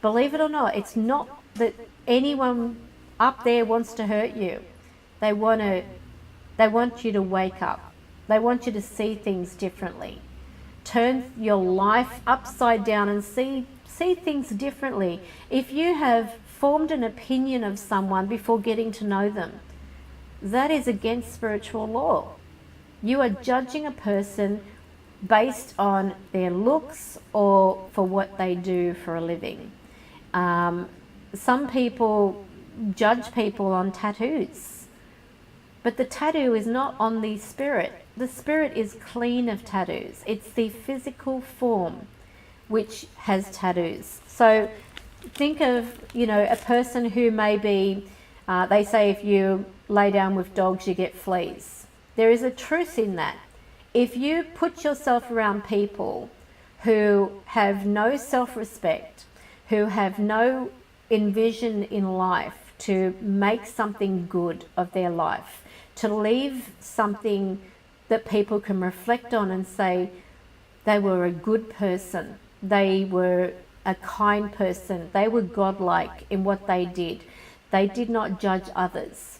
Believe it or not, it's not that anyone up there wants to hurt you. They want you to wake up. They want you to see things differently. Turn your life upside down and see things differently. If you have formed an opinion of someone before getting to know them, that is against spiritual law. You are judging a person based on their looks or for what they do for a living. Some people judge people on tattoos, but the tattoo is not on the spirit. The spirit is clean of tattoos. It's the physical form which has tattoos. So think of, a person who may be, they say if you lay down with dogs, you get fleas. There is a truth in that. If you put yourself around people who have no self-respect, who have no envision in life to make something good of their life, to leave something that people can reflect on and say they were a good person, they were a kind person, they were godlike in what they did. They did not judge others.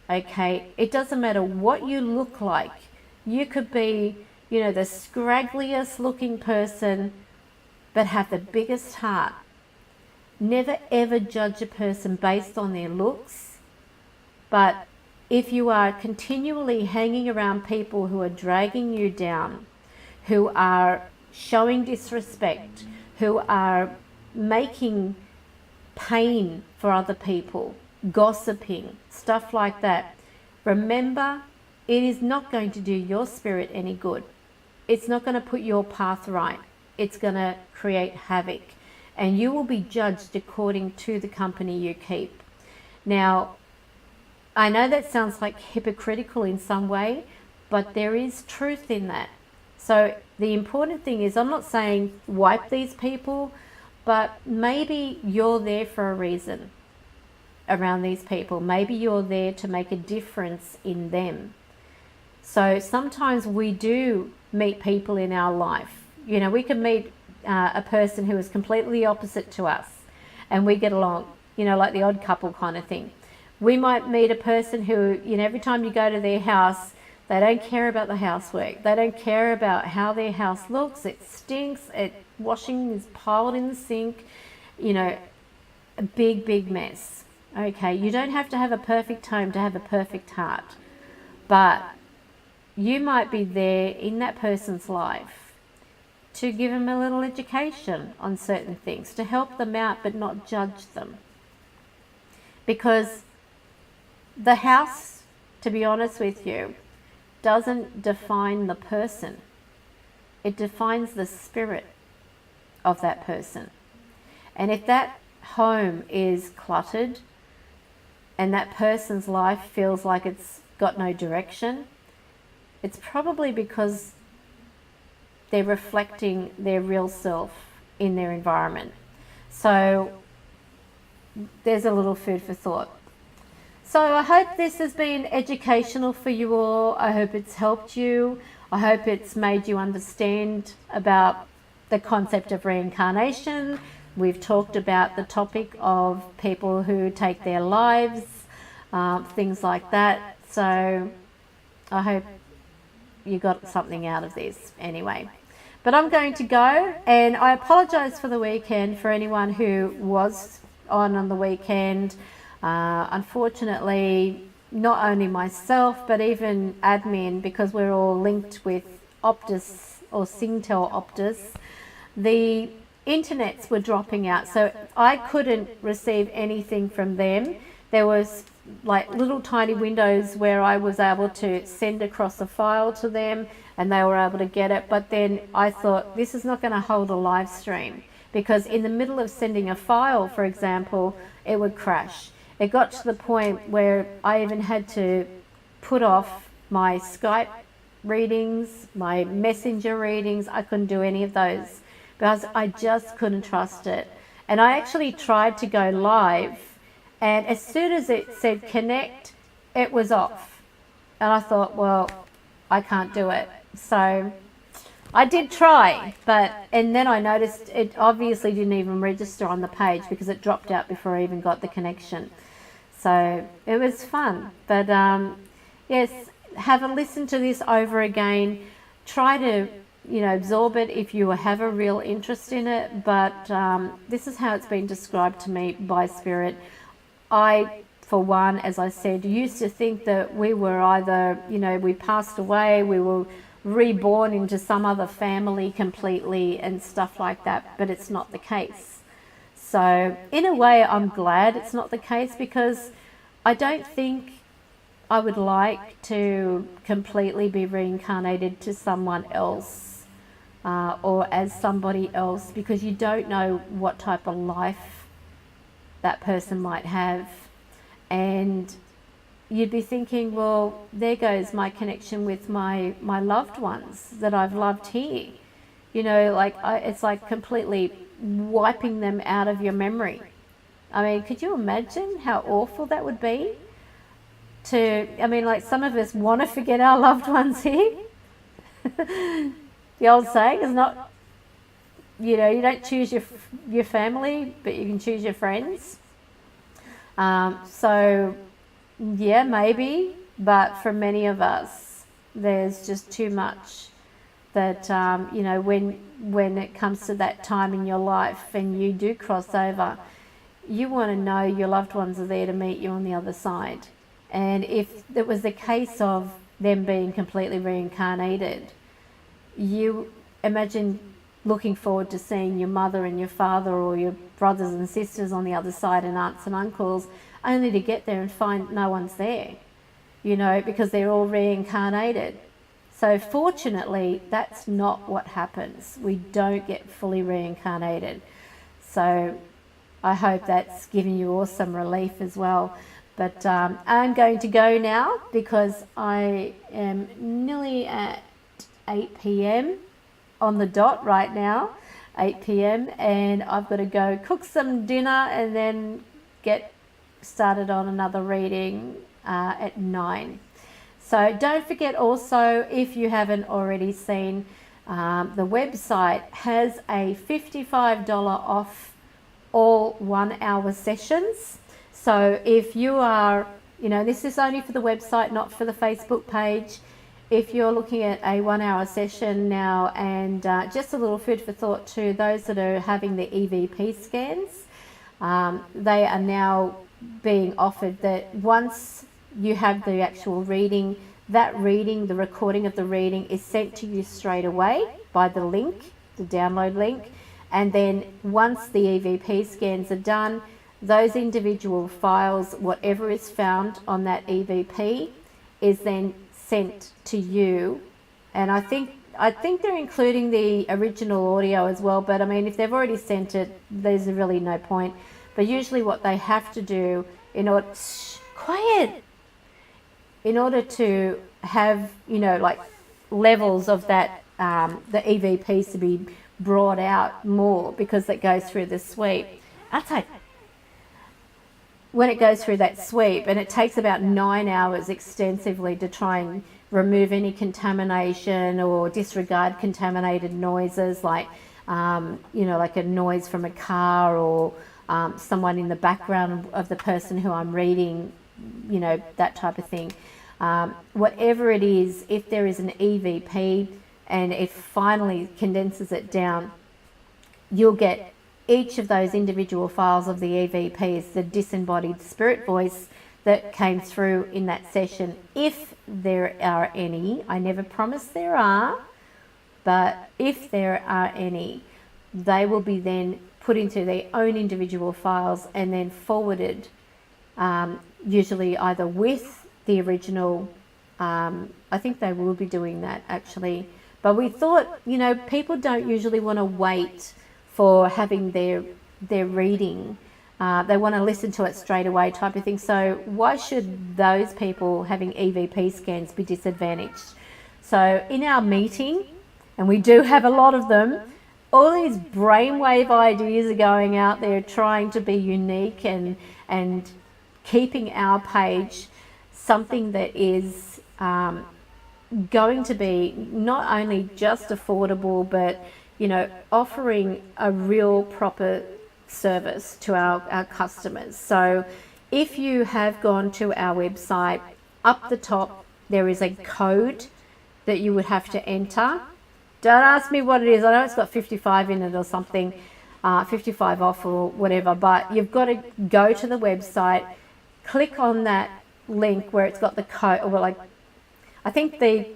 Okay, it doesn't matter what you look like. You could be, the scraggliest looking person, but have the biggest heart. Never ever judge a person based on their looks. But if you are continually hanging around people who are dragging you down, who are showing disrespect, who are making pain for other people, gossiping, stuff like that, remember, it is not going to do your spirit any good. It's not going to put your path right. It's going to create havoc. And you will be judged according to the company you keep. Now, I know that sounds like hypocritical in some way, but there is truth in that. So the important thing is, I'm not saying wipe these people, but maybe you're there for a reason around these people. Maybe you're there to make a difference in them. So sometimes we do meet people in our life. We can meet a person who is completely opposite to us and we get along, like the odd couple kind of thing. We might meet a person who, every time you go to their house, they don't care about the housework. They don't care about how their house looks. It stinks. Washing is piled in the sink. A big, big mess. Okay, you don't have to have a perfect home to have a perfect heart. But you might be there in that person's life to give them a little education on certain things, to help them out but not judge them. Because the house, to be honest with you, doesn't define the person. It defines the spirit of that person. And if that home is cluttered and that person's life feels like it's got no direction, it's probably because they're reflecting their real self in their environment. So there's a little food for thought. So I hope this has been educational for you all. I hope it's helped you. I hope it's made you understand about the concept of reincarnation. We've talked about the topic of people who take their lives, things like that. So I hope you got something out of this anyway. But I'm going to go, and I apologise for the weekend for anyone who was on the weekend. Unfortunately, not only myself, but even admin, because we're all linked with Optus or Singtel Optus, the internets were dropping out. So I couldn't receive anything from them. There was like little tiny windows where I was able to send across a file to them and they were able to get it. But then I thought, this is not going to hold a live stream, because in the middle of sending a file, for example, it would crash. It got to the point where I even had to put off my Skype readings, my Messenger readings. I couldn't do any of those because I just couldn't trust it. And I actually tried to go live, and as soon as it said connect, it was off. And I thought, well, I can't do it. So I did try, and then I noticed it obviously didn't even register on the page because it dropped out before I even got the connection. So it was fun. But yes, have a listen to this over again. Try to, absorb it if you have a real interest in it. But this is how it's been described to me by Spirit. I, for one, as I said, used to think that we were either, we passed away, we were reborn into some other family completely and stuff like that, but it's not the case. So in a way, I'm glad it's not the case, because I don't think I would like to completely be reincarnated to someone else or as somebody else, because you don't know what type of life that person might have. And you'd be thinking, well, there goes my connection with my loved ones that I've loved here. It's like completely wiping them out of your memory. I mean, could you imagine how awful that would be? Some of us want to forget our loved ones here. The old saying is not, you don't choose your family, but you can choose your friends. So yeah, maybe, but for many of us, there's just too much that, when it comes to that time in your life and you do cross over, you want to know your loved ones are there to meet you on the other side. And if it was the case of them being completely reincarnated, you imagine looking forward to seeing your mother and your father or your brothers and sisters on the other side and aunts and uncles, only to get there and find no one's there, because they're all reincarnated. So fortunately, that's not what happens. We don't get fully reincarnated. So I hope that's given you all some relief as well. But I'm going to go now because I am nearly at 8 p.m. on the dot right now, 8 p.m. and I've got to go cook some dinner and then get started on another reading at 9. So don't forget also, if you haven't already seen, the website has a $55 off all 1 hour sessions. So if you are, this is only for the website, not for the Facebook page. If you're looking at a 1 hour session now, and just a little food for thought to those that are having the EVP scans, they are now being offered that once you have the actual reading, that reading, the recording of the reading is sent to you straight away by the link, the download link. And then once the EVP scans are done, those individual files, whatever is found on that EVP, is then sent to you. And I think they're including the original audio as well, but I mean, if they've already sent it, there's really no point. But usually what they have to do in order to have, levels of that, the EVPs to be brought out more, because it goes through the sweep. I'll take when it goes through that sweep, and it takes about 9 hours extensively to try and remove any contamination or disregard contaminated noises, like like a noise from a car, or someone in the background of the person who I'm reading, that type of thing. Whatever it is, if there is an EVP and it finally condenses it down, you'll get each of those individual files of the EVPs, the disembodied spirit voice that came through in that session, if there are any. I never promise there are, but if there are any, they will be then put into their own individual files and then forwarded, usually either with the original. I think they will be doing that actually, but we thought, people don't usually want to wait for having their reading. They want to listen to it straight away, type of thing. So why should those people having EVP scans be disadvantaged? So in our meeting, and we do have a lot of them, all these brainwave ideas are going out there trying to be unique and keeping our page something that is going to be not only just affordable, but offering a real proper service to our customers. So if you have gone to our website, up the top there is a code that you would have to enter. Don't ask me what it is. I know it's got 55 in it or something, 55 off or whatever, but you've got to go to the website, click on that link where it's got the code, or I think the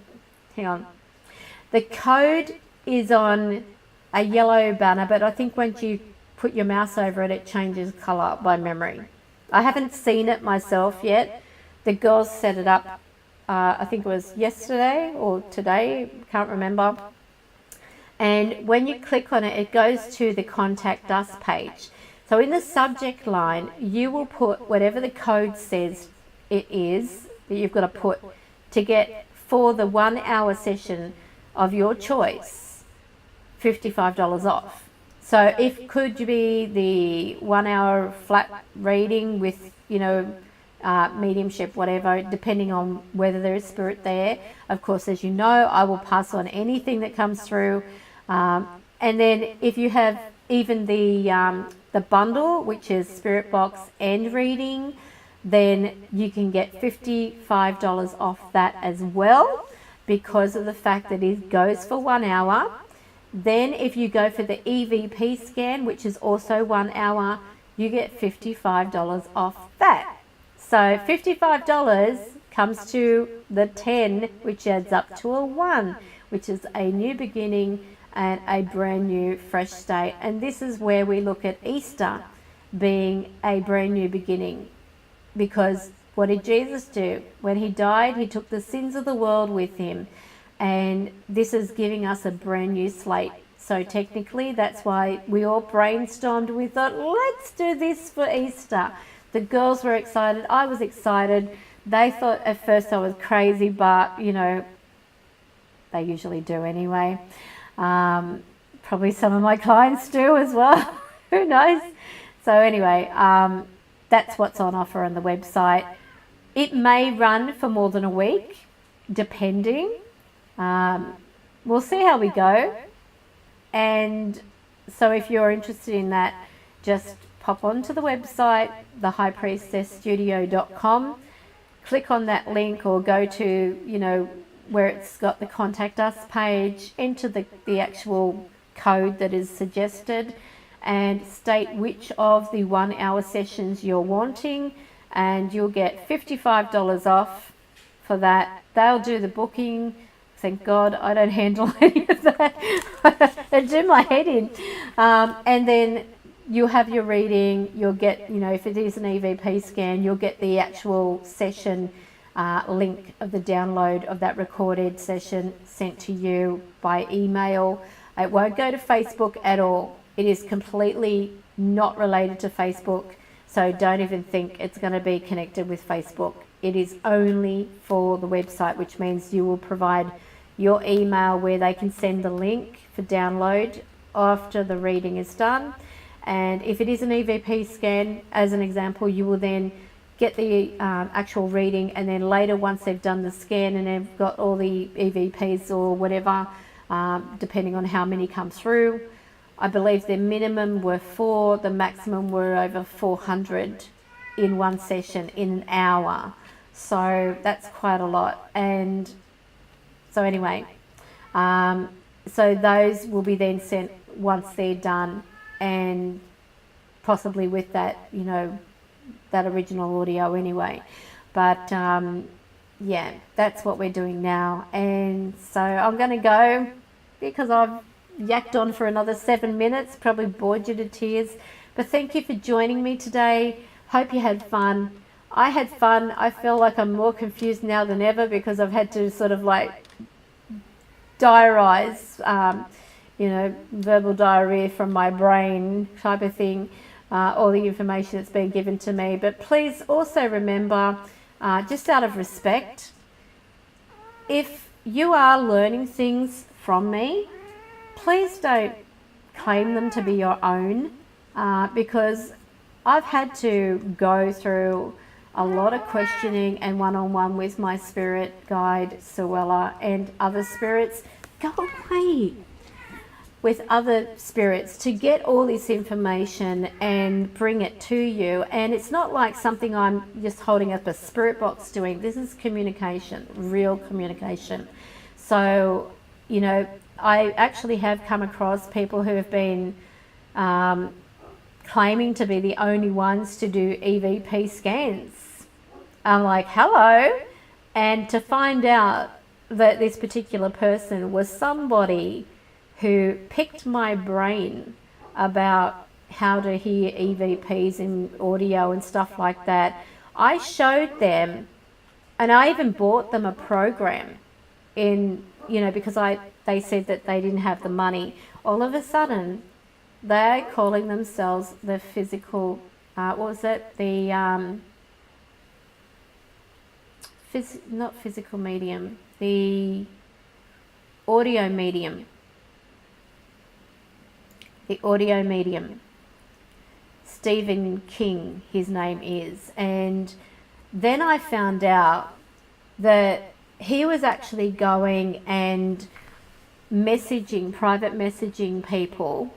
code is on a yellow banner, but I think once you put your mouse over it, it changes colour by memory. I haven't seen it myself yet. The girls set it up, I think it was yesterday or today, can't remember. And when you click on it, it goes to the Contact Us page. So in the subject line, you will put whatever the code says it is that you've got to put to get, for the 1 hour session of your choice, $55 off. So if could be the 1 hour flat reading with, mediumship, whatever, depending on whether there is spirit there. Of course, as you know, I will pass on anything that comes through. And then if you have even the bundle, which is spirit box and reading, then you can get $55 off that as well, because of the fact that it goes for 1 hour. Then if you go for the EVP scan, which is also 1 hour, you get $55 off that. So $55 comes to the 10, which adds up to a 1, which is a new beginning and a brand new fresh start. And this is where we look at Easter being a brand new beginning, because what did Jesus do? When he died, he took the sins of the world with him, and this is giving us a brand new slate. So technically, that's why we all brainstormed. We thought, let's do this for Easter. The girls were excited. I was excited. They thought at first I was crazy, but they usually do anyway. Probably some of my clients do as well. Who knows? So anyway, that's what's on offer on the website. It may run for more than a week, depending. We'll see how we go. And so if you're interested in that, just pop onto the website, thehighpriestessstudio.com, click on that link, or go to, where it's got the Contact Us page, enter the actual code that is suggested, and state which of the 1 hour sessions you're wanting, and you'll get $55 off for that. They'll do the booking. Thank God I don't handle any of that. It'd do my head in. And then you'll have your reading. You'll get, if it is an EVP scan, you'll get the actual session link of the download of that recorded session sent to you by email. It won't go to Facebook at all. It is completely not related to Facebook, so don't even think it's going to be connected with Facebook. It is only for the website, which means you will provide your email where they can send the link for download after the reading is done, And if it is an EVP scan, as an example, you will then get the actual reading, and then later, once they've done the scan and they've got all the EVPs or whatever, depending on how many come through, I believe the minimum were 4, the maximum were over 400 in one session in an hour. So that's quite a lot. And so anyway, so those will be then sent once they're done, and possibly with that, you know, that original audio anyway. But yeah, that's what we're doing now. And so I'm going to go, because I've yacked on for another 7 minutes, probably bored you to tears. But thank you for joining me today. Hope you had fun. I had fun. I feel like I'm more confused now than ever, because I've had to sort of like diarize, you know, verbal diarrhea from my brain type of thing, all the information that's been given to me. But please also remember, just out of respect, if you are learning things from me, please don't claim them to be your own, because I've had to go through a lot of questioning and one-on-one with my spirit guide, Suella, and other spirits. Go away! With other spirits to get all this information and bring it to you. And it's not like something I'm just holding up a spirit box doing. This is communication, real communication. So, you know, I actually have come across people who have been claiming to be the only ones to do EVP scans. I'm like, hello. And to find out that this particular person was somebody who picked my brain about how to hear EVPs in audio and stuff like that. I showed them, and I even bought them a program in, you know, because they said that they didn't have the money. All of a sudden, they're calling themselves the physical, what was it? The, not physical medium, the audio medium. The audio medium. Stephen King, his name is. And then I found out that he was actually going and messaging, private messaging people,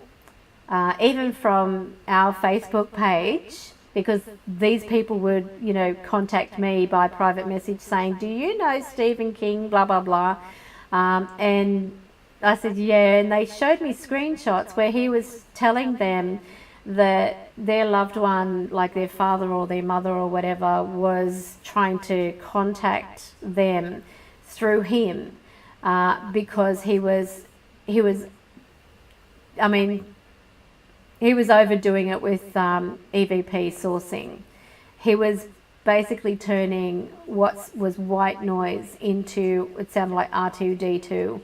even from our Facebook page, because these people would, you know, contact me by private message saying, do you know Stephen King, blah, blah, blah. And I said, yeah, and they showed me screenshots where he was telling them that their loved one, like their father or their mother or whatever, was trying to contact them through him, because he was overdoing it with EVP sourcing. He was basically turning what was white noise into, it sounded like R2D2.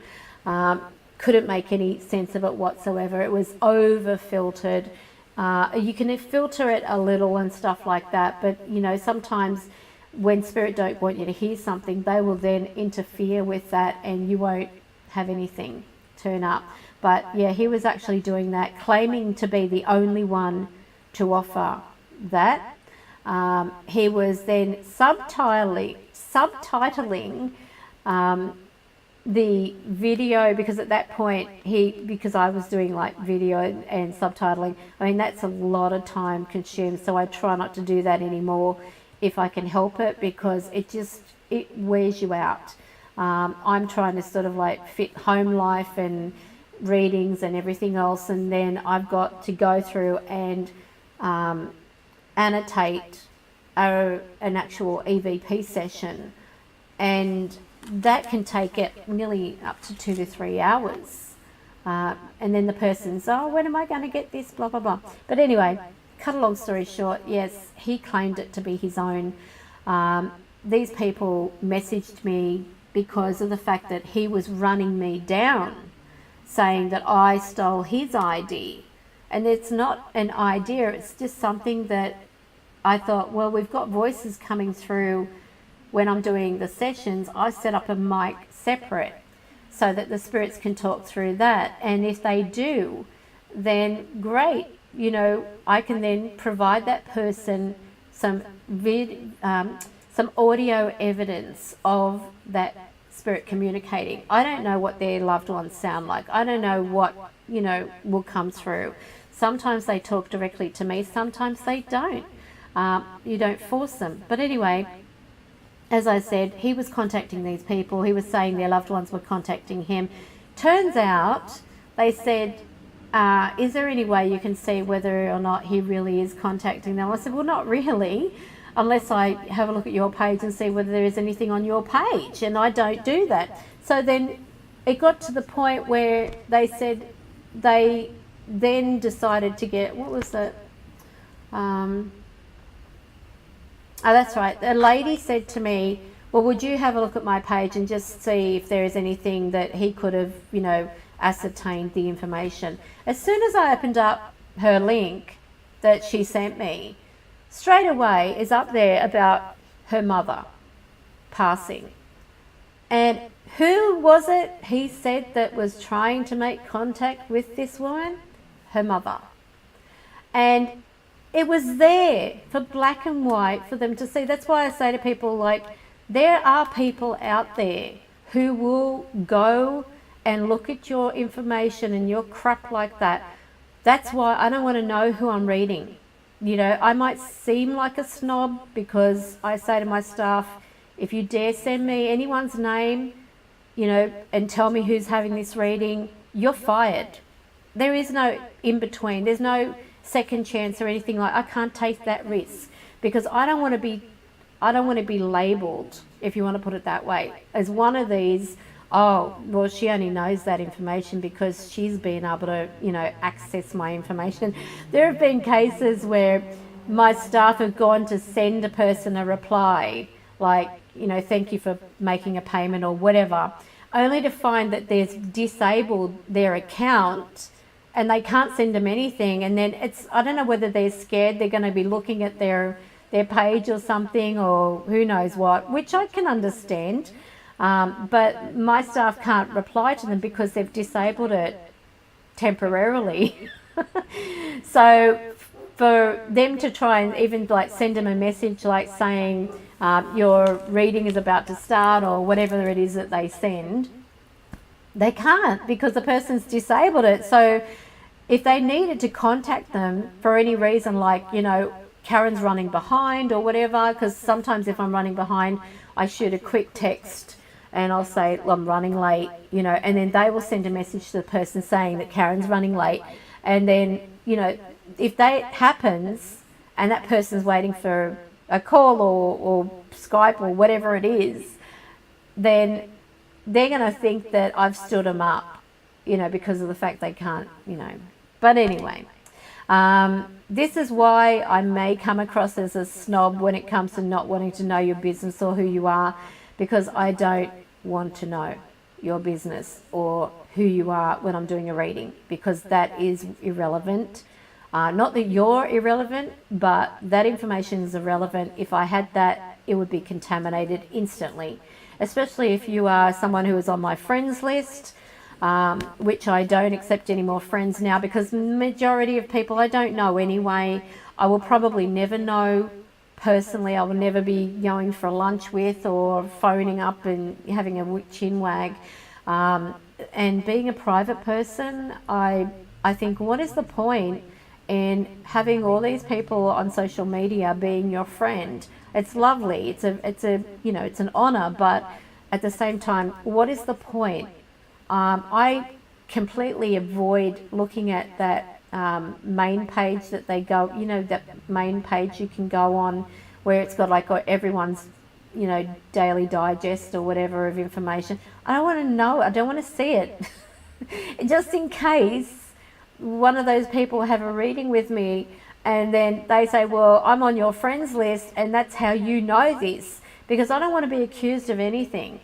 Couldn't make any sense of it whatsoever. It was over filtered. You can filter it a little and stuff like that, but you know, sometimes when spirit don't want you to hear something, they will then interfere with that and you won't have anything turn up. But yeah, he was actually doing that, claiming to be the only one to offer that. He was then subtitling the video, because at that point because I was doing like video and subtitling, I mean, that's a lot of time consumed, so I try not to do that anymore if I can help it, because it wears you out. I'm trying to sort of like fit home life and readings and everything else, and then I've got to go through and annotate an actual EVP session, and that can take it nearly up to 2 to 3 hours. And then the person's, oh, when am I going to get this, blah, blah, blah. But anyway, cut a long story short, yes, he claimed it to be his own. These people messaged me because of the fact that he was running me down, saying that I stole his ID. And it's not an idea, it's just something that I thought, well, we've got voices coming through. When I'm doing the sessions, I set up a mic separate so that the spirits can talk through that. And if they do, then great. you know, I can then provide that person some some audio evidence of that spirit communicating. I don't know what their loved ones sound like. I don't know what, you know, will come through. Sometimes they talk directly to me, sometimes they don't. You don't force them. But anyway, as I said, he was contacting these people. He was saying their loved ones were contacting him. Turns out they said, is there any way you can see whether or not he really is contacting them? I said, well, not really, unless I have a look at your page and see whether there is anything on your page, and I don't do that. So then it got to the point where they said they then decided to get, what was it? Oh, that's right. A lady said to me, well, would you have a look at my page and just see if there is anything that he could have, you know, ascertained the information. As soon as I opened up her link that she sent me, straight away is up there about her mother passing. And who was it, he said, that was trying to make contact with this woman? Her mother. And it was there for black and white for them to see. That's why I say to people, like, there are people out there who will go and look at your information and your crap like that. That's why I don't want to know who I'm reading. You know, I might seem like a snob because I say to my staff, if you dare send me anyone's name, you know, and tell me who's having this reading, you're fired. There is no in between. There's no second chance or anything like. I can't take that risk because I don't want to be labelled, if you want to put it that way, as one of these. Oh, well, she only knows that information because she's been able to, you know, access my information. There have been cases where my staff have gone to send a person a reply, like, you know, thank you for making a payment or whatever, only to find that they've disabled their account and they can't send them anything. And then it's, I don't know whether they're scared they're going to be looking at their page or something, or who knows what, which I can understand. But my staff can't reply to them because they've disabled it temporarily. So for them to try and even like send them a message like saying your reading is about to start or whatever it is that they send, they can't because the person's disabled it. So if they needed to contact them for any reason, like, you know, Karen's running behind or whatever, because sometimes if I'm running behind, I shoot a quick text and I'll say, well, I'm running late, you know, and then they will send a message to the person saying that Karen's running late. And then, you know, if that happens and that person's waiting for a call or Skype or whatever it is, then they're going to think that I've stood them up, you know, because of the fact they can't, you know. But anyway, this is why I may come across as a snob when it comes to not wanting to know your business or who you are, because I don't want to know your business or who you are when I'm doing a reading, because that is irrelevant. Not that you're irrelevant, but that information is irrelevant. If I had that, it would be contaminated instantly, especially if you are someone who is on my friends list, which I don't accept any more friends now because the majority of people I don't know anyway. I will probably never know personally. I will never be going for lunch with or phoning up and having a chin wag. And being a private person, I think, what is the point in having all these people on social media being your friend? It's lovely. It's a you know, it's an honor, but at the same time, what is the point? I completely avoid looking at that main page that they go, you know, that main page you can go on where it's got like everyone's, you know, daily digest or whatever of information. I don't want to know. I don't want to see it. Just in case one of those people have a reading with me and then they say, well, I'm on your friends list and that's how you know this, because I don't want to be accused of anything.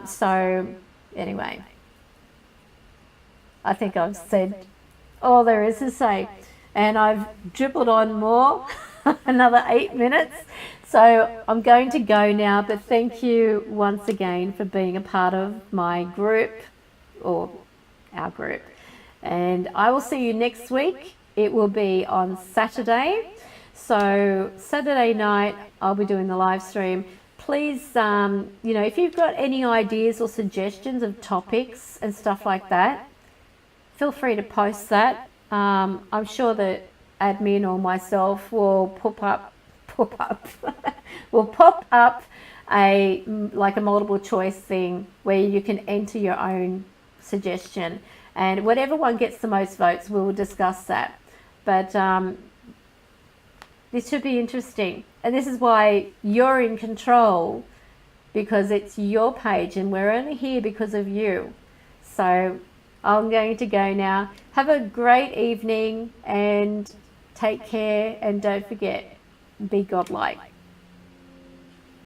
So anyway, I think I've said all there is to say, and I've dribbled on more, another 8 minutes. So I'm going to go now, but thank you once again for being a part of my group, or our group. And I will see you next week it will be on Saturday. So Saturday night, I'll be doing the live stream. Please, you know, if you've got any ideas or suggestions of topics and stuff like that, feel free to post that. I'm sure that admin or myself will will pop up a multiple choice thing where you can enter your own suggestion, and whatever one gets the most votes, we will discuss that. But this should be interesting, and this is why you're in control, because it's your page and we're only here because of you. So I'm going to go now. Have a great evening and take care, and don't forget, be godlike.